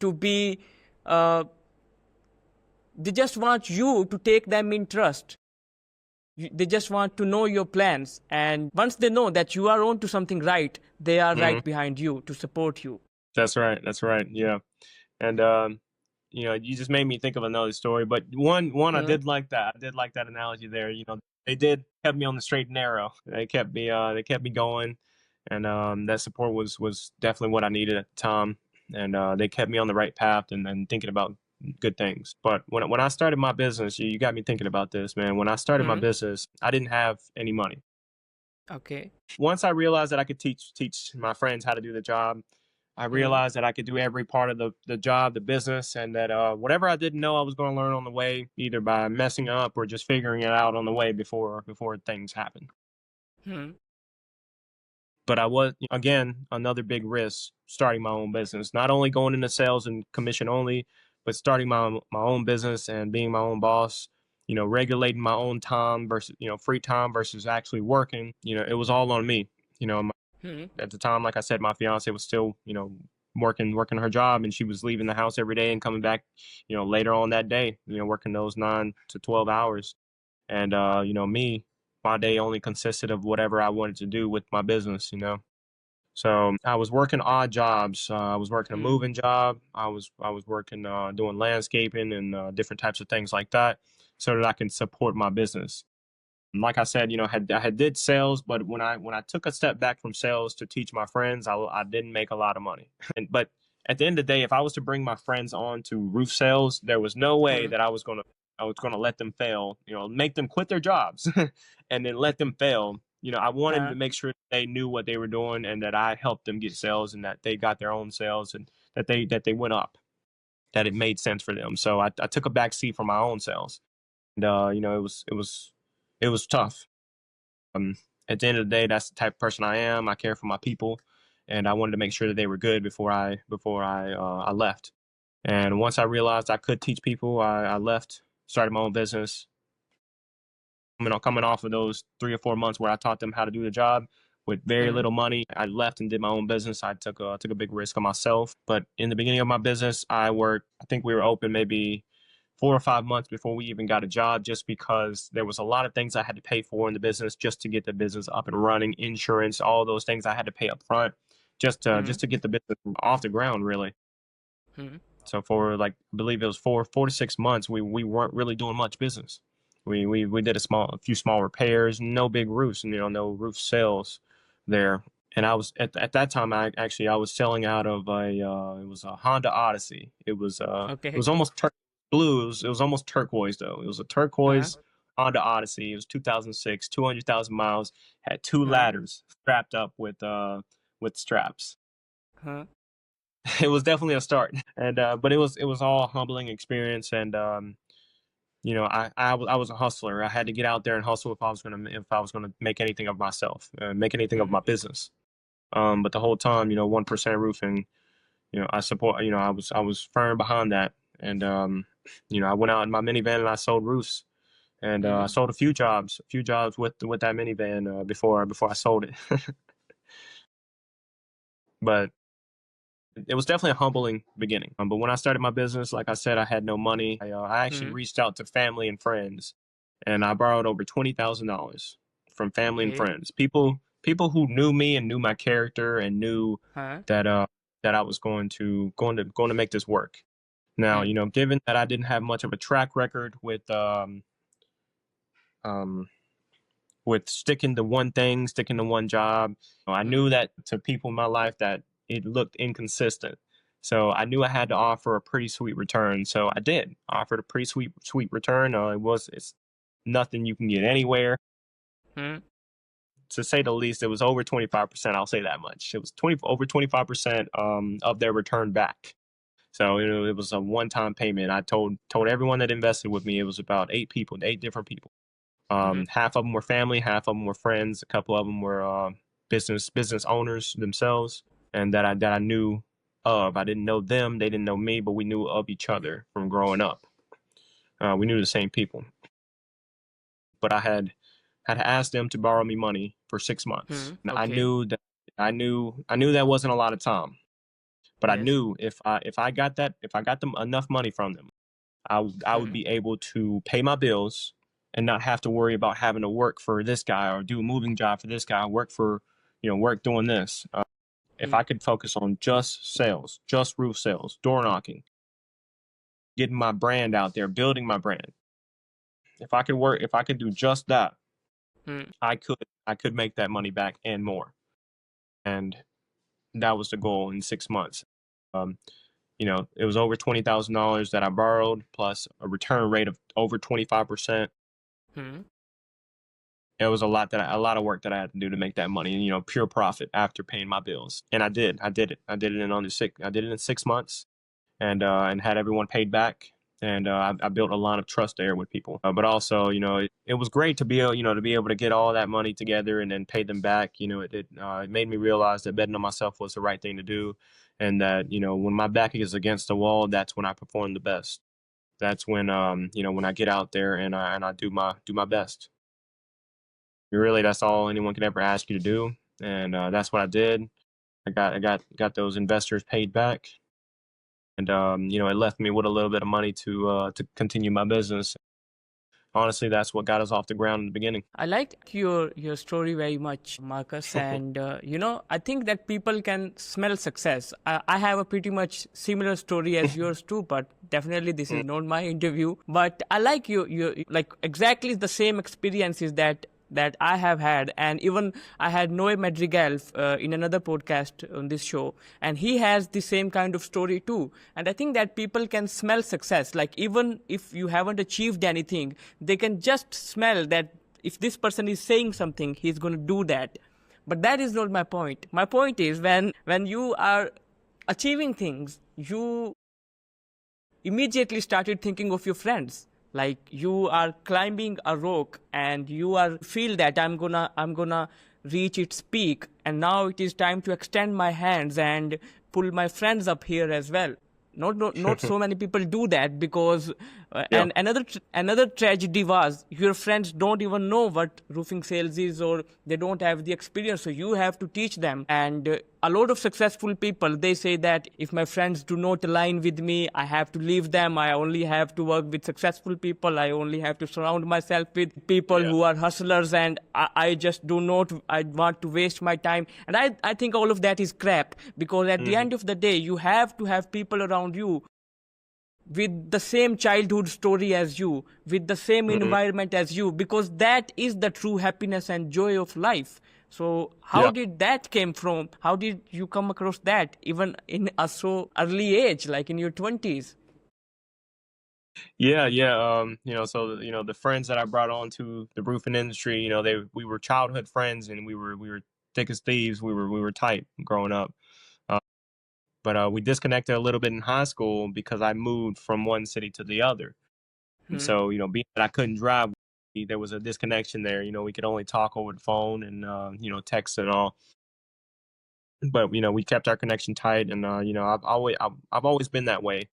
to be uh, they just want you to take them in trust. They just want to know your plans, and once they know that you are on to something right, they are Hmm. right behind you to support you. That's right. That's right. Yeah. And you just made me think of another story. But one I Hmm. did like that. I did like that analogy there. They did kept me on the straight and narrow. They kept me going, and that support was definitely what I needed at the time. And they kept me on the right path and thinking about good things. But when I started my business, you got me thinking about this, man. When I started my Hmm. business, I didn't have any money. Okay. Once I realized that I could teach my friends how to do the job, I Hmm. realized that I could do every part of the job, the business, and that whatever I didn't know, I was going to learn on the way, either by messing up or just figuring it out on the way before things happen. Hmm. But I was, again, another big risk starting my own business, not only going into sales and commission only, but starting my own business and being my own boss. Regulating my own time versus free time versus actually working. It was all on me. You know, Hmm. at the time, like I said, my fiance was still, working her job, and she was leaving the house every day and coming back, later on that day, working those 9 to 12 hours. And, me, my day only consisted of whatever I wanted to do with my business. So I was working odd jobs. I was working a Hmm. moving job. I was working, doing landscaping and different types of things like that, so that I can support my business. Like I said, I had did sales, but when I took a step back from sales to teach my friends, I didn't make a lot of money. But at the end of the day, if I was to bring my friends on to roof sales, there was no way Hmm. that I was gonna let them fail. Make them quit their jobs and then let them fail. I wanted Uh, to make sure they knew what they were doing and that I helped them get sales and that they got their own sales and that they went up, that it made sense for them. So I took a back seat for my own sales, and it was tough. Um, at the end of the day, that's the type of person I am. I care for my people, and I wanted to make sure that they were good before I left. And once I realized I could teach people, I left, started my own business. Coming off of those 3 or 4 months where I taught them how to do the job with very hmm. little money, I left and did my own business. I took a big risk on myself. But in the beginning of my business, I worked. I think we were open maybe 4 or 5 months before we even got a job, just because there was a lot of things I had to pay for in the business just to get the business up and running, insurance, all those things I had to pay up front just to Hmm. just to get the business off the ground, really. Hmm. So for, like, I believe it was 4 to 6 months, we weren't really doing much business. We did a few small repairs, no big roofs, and no roof sales there. And I was at that time, I was selling out of it was a Honda Odyssey. It was Okay. almost blue. It was almost turquoise though. It was a Uh, turquoise Honda Odyssey. It was 2006, 200,000 miles. Had two uh, ladders strapped up with straps. uh, It was definitely a start, and but it was all a humbling experience. And I was a hustler. I had to get out there and hustle if I was gonna make anything of myself, make anything of hmm. my business. But the whole time, 1% roofing, I support. I was firm behind that, and I went out in my minivan and I sold roofs, And I sold a few jobs with that minivan before I sold it. But it was definitely a humbling beginning. But when I started my business, like I said, I had no money. I actually reached out to family and friends, and I borrowed over $20,000 from family and Okay. friends. People who knew me and knew my character and knew Huh? that that I was going to make this work. Now, Hmm. given that I didn't have much of a track record um with sticking to one thing, sticking to one job. I knew that to people in my life that it looked inconsistent. So I knew I had to offer a pretty sweet return. So I did. I offered a pretty sweet return. It's nothing you can get anywhere. Hmm. To say the least, it was over 25%. I'll say that much. It was over 25% of their return back. So it was a one-time payment. I told everyone that invested with me. It was about 8 people, 8 different people. Hmm. Half of them were family, half of them were friends. A couple of them were business owners themselves, and that I knew of. I didn't know them; they didn't know me, but we knew of each other from growing up. We knew the same people, but I had asked them to borrow me money for 6 months. Hmm. And Okay. I knew that wasn't a lot of time, but I Yes. knew if I got them enough money from them, I would Hmm. be able to pay my bills and not have to worry about having to work for this guy or do a moving job for this guy, work doing this. If Hmm. I could focus on just sales, just roof sales, door knocking, getting my brand out there, building my brand. If I could do just that, Hmm. I could make that money back and more. And that was the goal in 6 months. Um, it was over $20,000 that I borrowed, plus a return rate of over 25%. Hmm. It was a lot of work that I had to do to make that money, and pure profit after paying my bills. And I did it. I did it in 6 months, and had everyone paid back. And I built a lot of trust there with people. But also, it was great to be able to get all that money together and then pay them back. It made me realize that betting on myself was the right thing to do, and that when my back is against the wall, that's when I perform the best. That's when I get out there and I do my best. Really, that's all anyone could ever ask you to do, and that's what I did. I got those investors paid back, and it left me with a little bit of money to continue my business. Honestly, that's what got us off the ground in the beginning. I like your story very much, Marcus, and I think that people can smell success. I have a pretty much similar story as yours too, but definitely this is not my interview. But I like you like exactly the same experiences that I have had, and even I had Noe Madrigal in another podcast on this show, and he has the same kind of story too. And I think that people can smell success, like even if you haven't achieved anything, they can just smell that if this person is saying something, he's going to do that. But that is not my point. My point is when you are achieving things, you immediately started thinking of your friends, like you are climbing a rock and you are feel that I'm gonna reach its peak, and now it is time to extend my hands and pull my friends up here as well. Not so many people do that, because Yeah. and another tragedy was your friends don't even know what roofing sales is, or they don't have the experience, so you have to teach them. And a lot of successful people, they say that if my friends do not align with me, I have to leave them. I only have to work with successful people. I only have to surround myself with people Yeah. who are hustlers, and I just do not, I want to waste my time. And I think all of that is crap, because at the Hmm. end of the day, you have to have people around you with the same childhood story as you, with the same Hmm. environment as you, because that is the true happiness and joy of life. So how Yeah. did that came from? How did you come across that even in a so early age, like in your 20s? Yeah. Yeah. So the friends that I brought on to the roofing industry, we were childhood friends, and we were thick as thieves. We were tight growing up. Uh, but we disconnected a little bit in high school because I moved from one city to the other. And Hmm. so, being that I couldn't drive, there was a disconnection there. We could only talk over the phone and, text and all. But, we kept our connection tight. And, I've always been that way.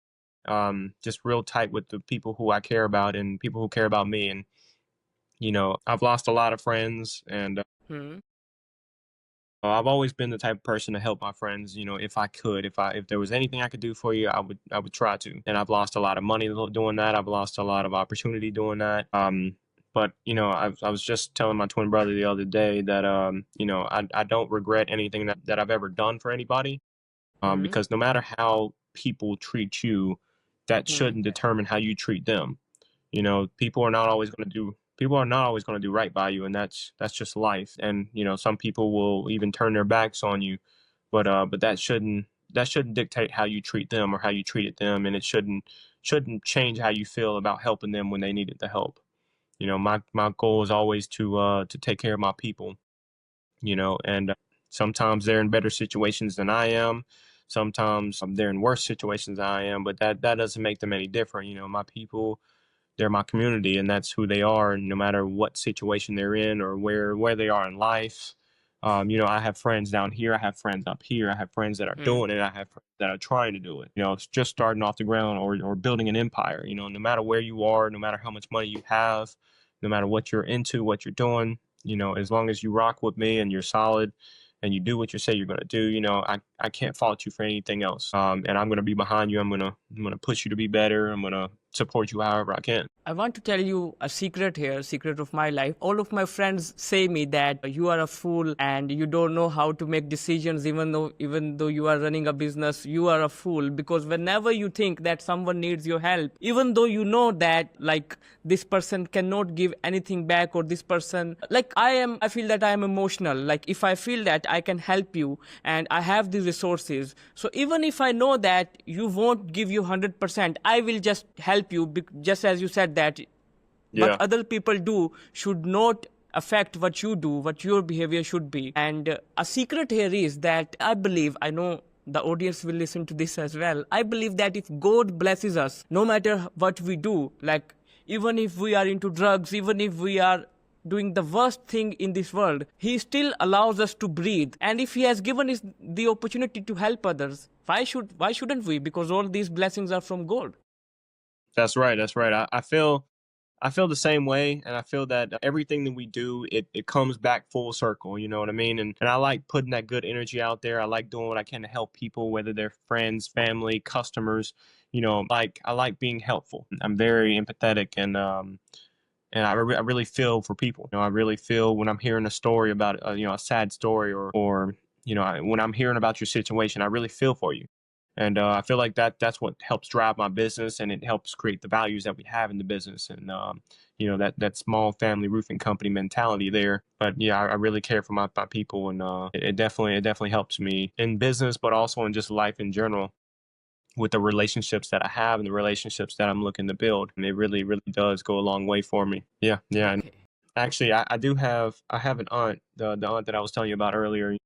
Just real tight with the people who I care about and people who care about me. And, I've lost a lot of friends, and Hmm. I've always been the type of person to help my friends. If I could, if there was anything I could do for you, I would try to. And I've lost a lot of money doing that. I've lost a lot of opportunity doing that. But I was just telling my twin brother the other day that I don't regret anything that I've ever done for anybody. Hmm. Because no matter how people treat you, that Hmm. shouldn't determine how you treat them. People are not always going to do right by you, and that's just life. And some people will even turn their backs on you, but that shouldn't dictate how you treat them or how you treated them, and it shouldn't change how you feel about helping them when they needed the help. My goal is always to take care of my people, and sometimes they're in better situations than I am. Sometimes they're in worse situations than I am, but that doesn't make them any different. My people, they're my community, and that's who they are, no matter what situation they're in or where they are in life. I have friends down here, I have friends up here, I have friends that are Hmm. doing it, I have friends that are trying to do it. It's just starting off the ground or building an empire. No matter where you are, no matter how much money you have, no matter what you're into, what you're doing, as long as you rock with me and you're solid and you do what you say you're going to do, I can't fault you for anything else. And I'm going to be behind you. I'm going to push you to be better. I'm going to support you however I can. I want to tell you a secret here, secret of my life. All of my friends say me that you are a fool and you don't know how to make decisions even though you are running a business, you are a fool because whenever you think that someone needs your help, even though you know that like this person cannot give anything back or this person like I feel that I am emotional. Like if I feel that I can help you and I have the resources. So even if I know that you won't give you 100%, I will just help you just as you said that what Yeah, other people do should not affect what you do, what your behavior should be. And a secret here is that I believe, I know the audience will listen to this as well. I believe that if God blesses us, no matter what we do, like even if we are into drugs, even if we are doing the worst thing in this world, he still allows us to breathe. And if he has given us the opportunity to help others, why shouldn't we? Because all these blessings are from God. that's right. That's right. I feel the same way, and I feel that everything that we do, it comes back full circle. You know what I mean? And I like putting that good energy out there. I like doing what I can to help people, whether they're friends, family, customers. Like I like being helpful. I'm very empathetic, and I really feel for people. I really feel when I'm hearing a story about a sad story, or when I'm hearing about your situation, I really feel for you. And I feel like that's what helps drive my business, and it helps create the values that we have in the business, and that small family roofing company mentality there. But yeah, I really care for my people, and it definitely helps me in business, but also in just life in general, with the relationships that I have and the relationships that I'm looking to build. And it really, really does go a long way for me. Yeah, yeah. And Okay. actually, I have an aunt, the aunt that I was telling you about earlier.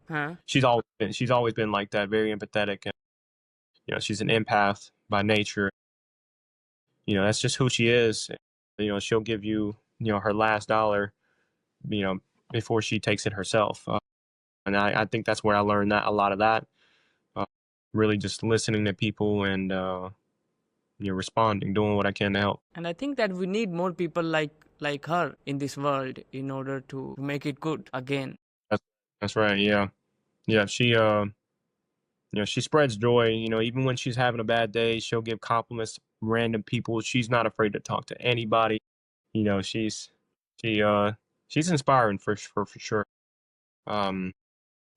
Huh? She's always been like that, very empathetic, and she's an empath by nature. That's just who she is. She'll give you her last dollar, you know before she takes it herself. And I think that's where I learned that a lot of that. Uh, Really just listening to people and responding, doing what I can to help. And I think that we need more people like her in this world in order to make it good again. That's that's right. Yeah, yeah. She spreads joy. Even when she's having a bad day, she'll give compliments to random people. She's not afraid to talk to anybody. You know, she's she she's inspiring for sure. Um,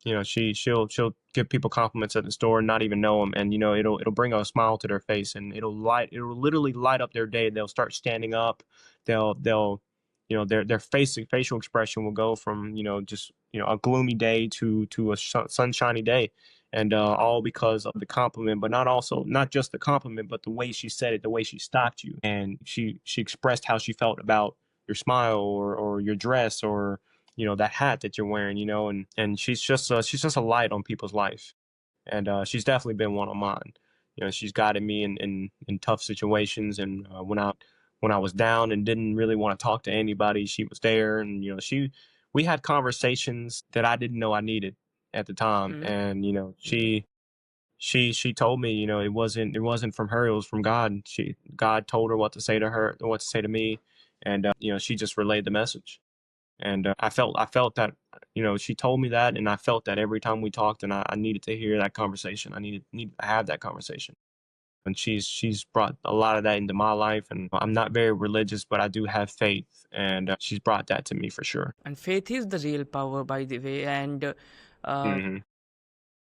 she'll give people compliments at the store and not even know them, and it'll bring a smile to their face, and it'll literally light up their day. They'll start standing up. They'll their facial expression will go from just a gloomy day to a sunshiny day, and all because of the compliment, but not just the compliment, but the way she said it, the way she stopped you, and she expressed how she felt about your smile or your dress or that hat that you're wearing, and she's just a light on people's life, and she's definitely been one on mine. She's guided me in tough situations, and when I was down and didn't really want to talk to anybody, she was there, and we had conversations that I didn't know I needed at the time, Hmm. and she told me, it wasn't from her, it was from God. God told her what to say to me, And she just relayed the message. And I felt that, she told me that, and I felt that every time we talked, and I needed to hear that conversation. I needed to have that conversation. And she's brought a lot of that into my life. And I'm not very religious, but I do have faith, and she's brought that to me for sure. And faith is the real power, by the way. And Hmm.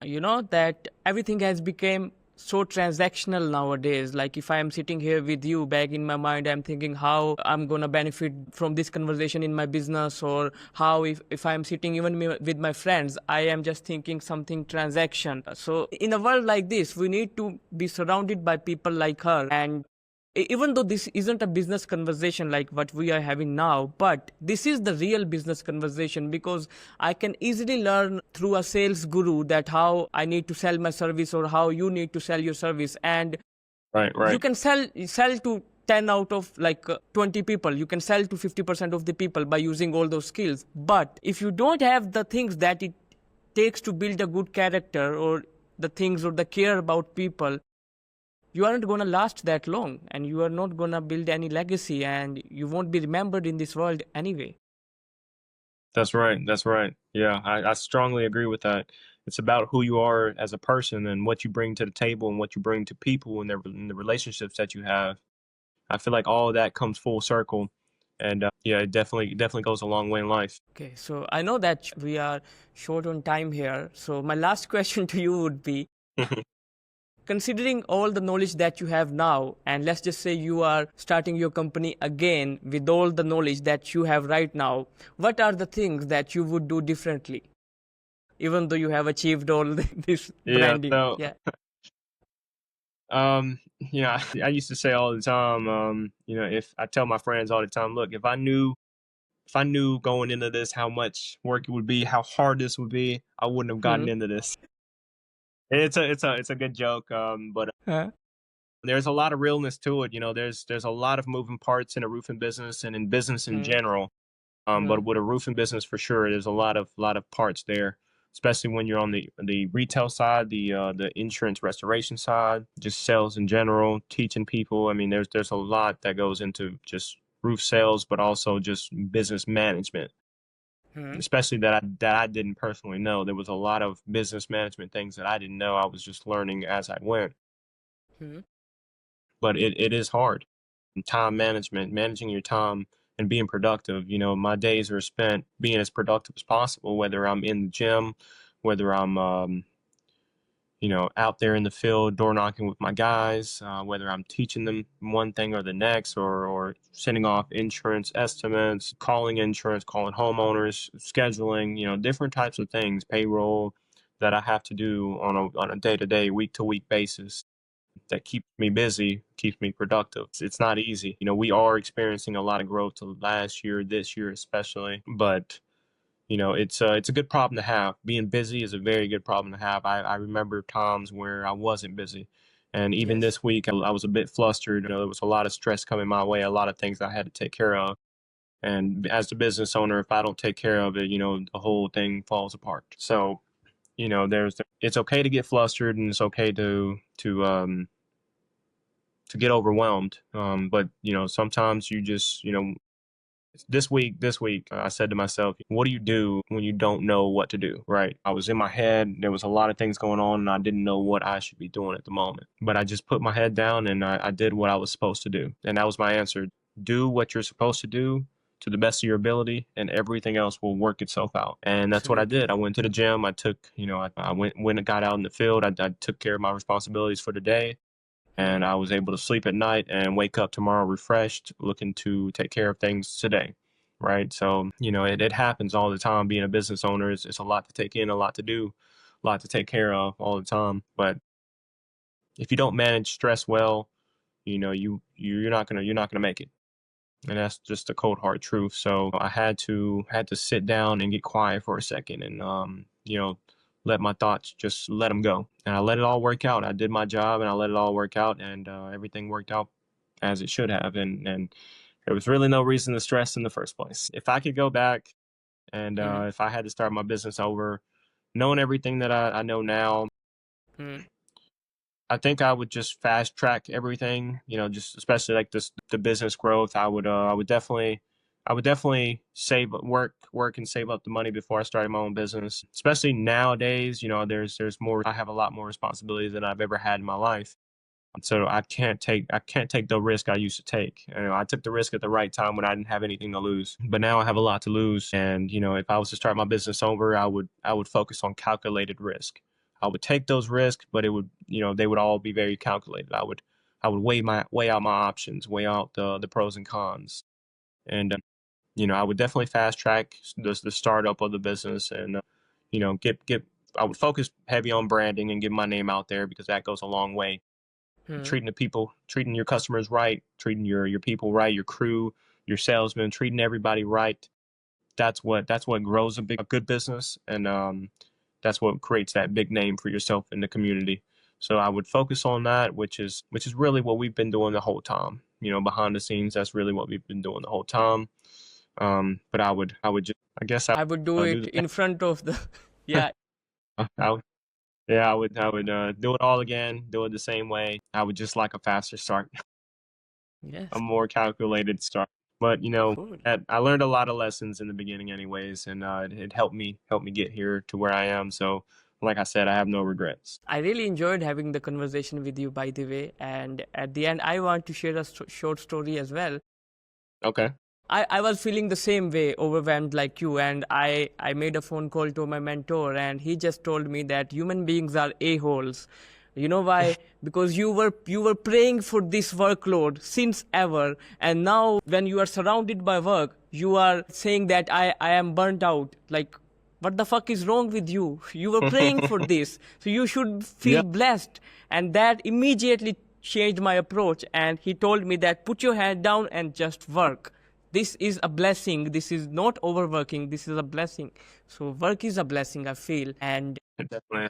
that everything has become so transactional nowadays. Like if I am sitting here with you, back in my mind I'm thinking how I'm gonna benefit from this conversation in my business, or how if I'm sitting even with my friends, I am just thinking something transaction. So in a world like this, we need to be surrounded by people like her. And even though this isn't a business conversation like what we are having now, but this is the real business conversation, because I can easily learn through a sales guru that how I need to sell my service or how you need to sell your service. And Right, you right. can sell to 10 out of 20 people. You can sell to 50% of the people by using all those skills. But if you don't have the things that it takes to build a good character, or the things or the care about people, you aren't going to last that long, and you are not going to build any legacy, and you won't be remembered in this world anyway. That's right. That's right. Yeah, I strongly agree with that. It's about who you are as a person and what you bring to the table and what you bring to people and in the relationships that you have. I feel like all of that comes full circle, and yeah, it definitely goes a long way in life. Okay, so I know that we are short on time here. So my last question to you would be, considering all the knowledge that you have now, and let's just say you are starting your company again with all the knowledge that you have right now, what are the things that you would do differently, even though you have achieved all this Yeah. branding? So, Yeah. I used to say all the time, if I tell my friends all the time, look, if I knew going into this how much work it would be, how hard this would be, I wouldn't have gotten Hmm. into this. It's a good joke, but Huh? there's a lot of realness to it. There's a lot of moving parts in a roofing business and in business in Hmm. general. But Hmm. with a roofing business for sure, there's a lot of parts there, especially when you're on the retail side, the insurance restoration side, just sales in general, teaching people. I mean, there's a lot that goes into just roof sales, but also just business management, Hmm. especially that I didn't personally know. There was a lot of business management things that I didn't know. I was just learning as I went. Hmm. But it is hard. Time management, managing your time and being productive. My days are spent being as productive as possible, whether I'm in the gym, whether I'm out there in the field door knocking with my guys, whether I'm teaching them one thing or the next, or sending off insurance estimates, calling insurance, calling homeowners, scheduling, different types of things, payroll that I have to do on a day-to-day, week-to-week basis that keeps me busy, keeps me productive. It's not easy. We are experiencing a lot of growth to last year, this year especially, but it's a good problem to have. Being busy is a very good problem to have. I remember times where I wasn't busy. And even Yes. this week, I was a bit flustered. There was a lot of stress coming my way, a lot of things I had to take care of. And as the business owner, if I don't take care of it, the whole thing falls apart. So, it's okay to get flustered, and it's okay to get overwhelmed. But sometimes you just, this week, I said to myself, what do you do when you don't know what to do? Right? I was in my head. There was a lot of things going on, and I didn't know what I should be doing at the moment. But I just put my head down, and I did what I was supposed to do. And that was my answer. Do what you're supposed to do to the best of your ability, and everything else will work itself out. And that's what I did. Absolutely. I went to the gym. I took, I went and got out in the field. I took care of my responsibilities for the day, Hmm. and I was able to sleep at night and wake up tomorrow refreshed, looking to take care of things today. Right. So, it happens all the time. Being a business owner it's a lot to take in, a lot to do, a lot to take care of all the time. But if you don't manage stress well, you're not gonna make it. And that's just the cold hard truth. So I had to sit down and get quiet for a second, and let my thoughts just let them go. And I let it all work out. I did my job, and I let it all work out, and everything worked out as it should have. And there was really no reason to stress in the first place. If I could go back, and Hmm. if I had to start my business over, knowing everything that I know now, Hmm. I think I would just fast track everything, just especially like the business growth. I would definitely save work and save up the money before I started my own business. Especially nowadays, there's more. I have a lot more responsibilities than I've ever had in my life. So I can't take the risk I used to take. I took the risk at the right time when I didn't have anything to lose. But now I have a lot to lose. And if I was to start my business over, I would focus on calculated risk. I would take those risks, but it would they would all be very calculated. I would weigh out my options, weigh out the pros and cons, and I would definitely fast track the startup of the business, and get I would focus heavy on branding and get my name out there because that goes a long way. Hmm. Treating your customers right, treating your people right, your crew, your salesmen, treating everybody right. That's what grows a good business, and that's what creates that big name for yourself in the community. So I would focus on that, which is really what we've been doing the whole time. Behind the scenes, that's really what we've been doing the whole time. But I would just, I guess I I would do would do it the in front of the. Yeah. same. Yeah, I would do it all again, do it the same way. I would just like a faster start, a Yes. more calculated start. But Cool. I learned a lot of lessons in the beginning, anyways, and it helped me get here to where I am. So, like I said, I have no regrets. I really enjoyed having the conversation with you, by the way. And at the end, I want to share a short story as well. Okay. I was feeling the same way, overwhelmed like you, and I made a phone call to my mentor, and he just told me that human beings are a-holes. You know why? Because you were praying for this workload since ever, and now when you are surrounded by work, you are saying that I am burnt out. Like, what the fuck is wrong with you? You were praying for this, so you should feel Yeah. blessed, and that immediately changed my approach. And he told me that put your head down and just work. This is a blessing. This is not overworking. This is a blessing. So work is a blessing, I feel. And Definitely.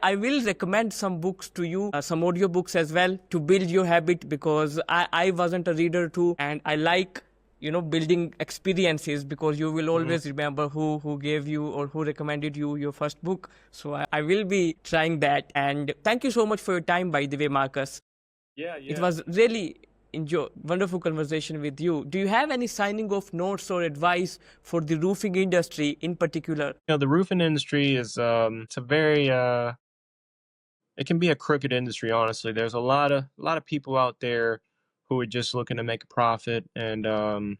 I will recommend some books to you, some audio books as well, to build your habit, because I wasn't a reader too, and I like building experiences, because you will Mhm. always remember who gave you or who recommended you your first book. So I will be trying that. And thank you so much for your time, by the way, Marcus. Yeah, It yeah. was really wonderful conversation with you. Do you have any signing off notes or advice for the roofing industry in particular? The roofing industry is it's a very it can be a crooked industry, honestly. There's a lot of people out there who are just looking to make a profit, and a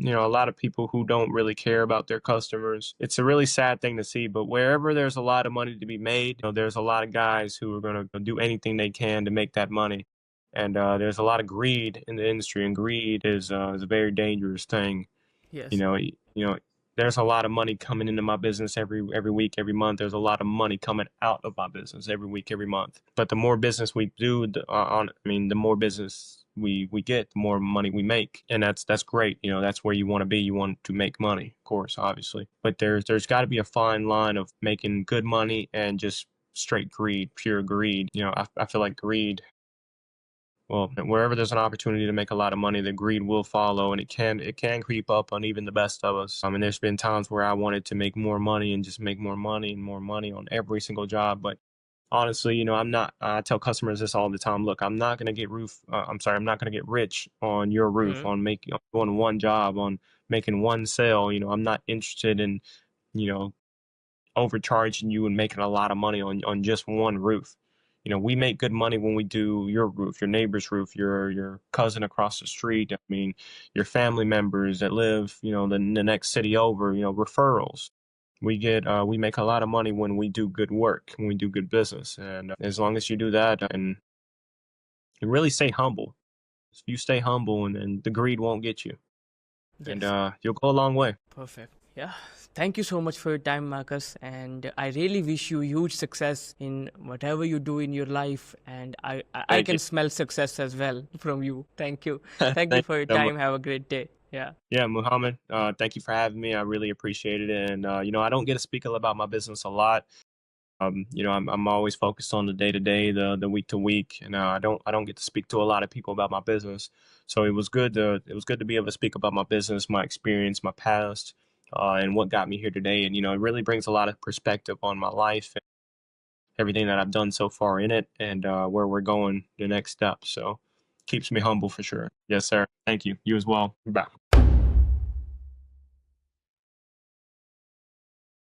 lot of people who don't really care about their customers. It's a really sad thing to see, but wherever there's a lot of money to be made, there's a lot of guys who are going to do anything they can to make that money. And there's a lot of greed in the industry, and greed is a very dangerous thing. You Yes. know, there's a lot of money coming into my business every week, every month. There's a lot of money coming out of my business every week, every month. But the more business we do, the more business we get, the more money we make, and that's great. That's where you want to be. You want to make money, of course, obviously. But there's got to be a fine line of making good money and just straight greed, pure greed. I feel like greed, well, wherever there's an opportunity to make a lot of money, the greed will follow, and it can creep up on even the best of us. I mean, there's been times where I wanted to make more money and just make more money and more money on every single job, but honestly, I'm not. I tell customers this all the time. Look, I'm not gonna get I'm not gonna get rich on your roof, Hmm. on making on one job, on making one sale. I'm not interested in you know overcharging you and making a lot of money on just one roof. We make good money when we do your roof, your neighbor's roof, your cousin across the street. I mean, your family members that live, the next city over. Referrals. We make a lot of money when we do good work, when we do good business, and as long as you do that and you really stay humble. If you stay humble, and the greed won't get you, and Yes. you'll go a long way. Perfect. Yeah. Thank you so much for your time, Marcus. And I really wish you huge success in whatever you do in your life. And I Thank you. can smell success as well from you. Thank you. Thank you Thank for your you so much. time. Have a great day. Yeah. Yeah, Muhammad, thank you for having me. I really appreciate it. And, I don't get to speak about my business a lot. I'm always focused on the day to day, the week to week, and I don't get to speak to a lot of people about my business. So it was good to be able to speak about my business, my experience, my past, and what got me here today. And it really brings a lot of perspective on my life everything that I've done so far in it and where we're going the next step. So keeps me humble for sure. Yes, sir. Thank you. You as well. Bye.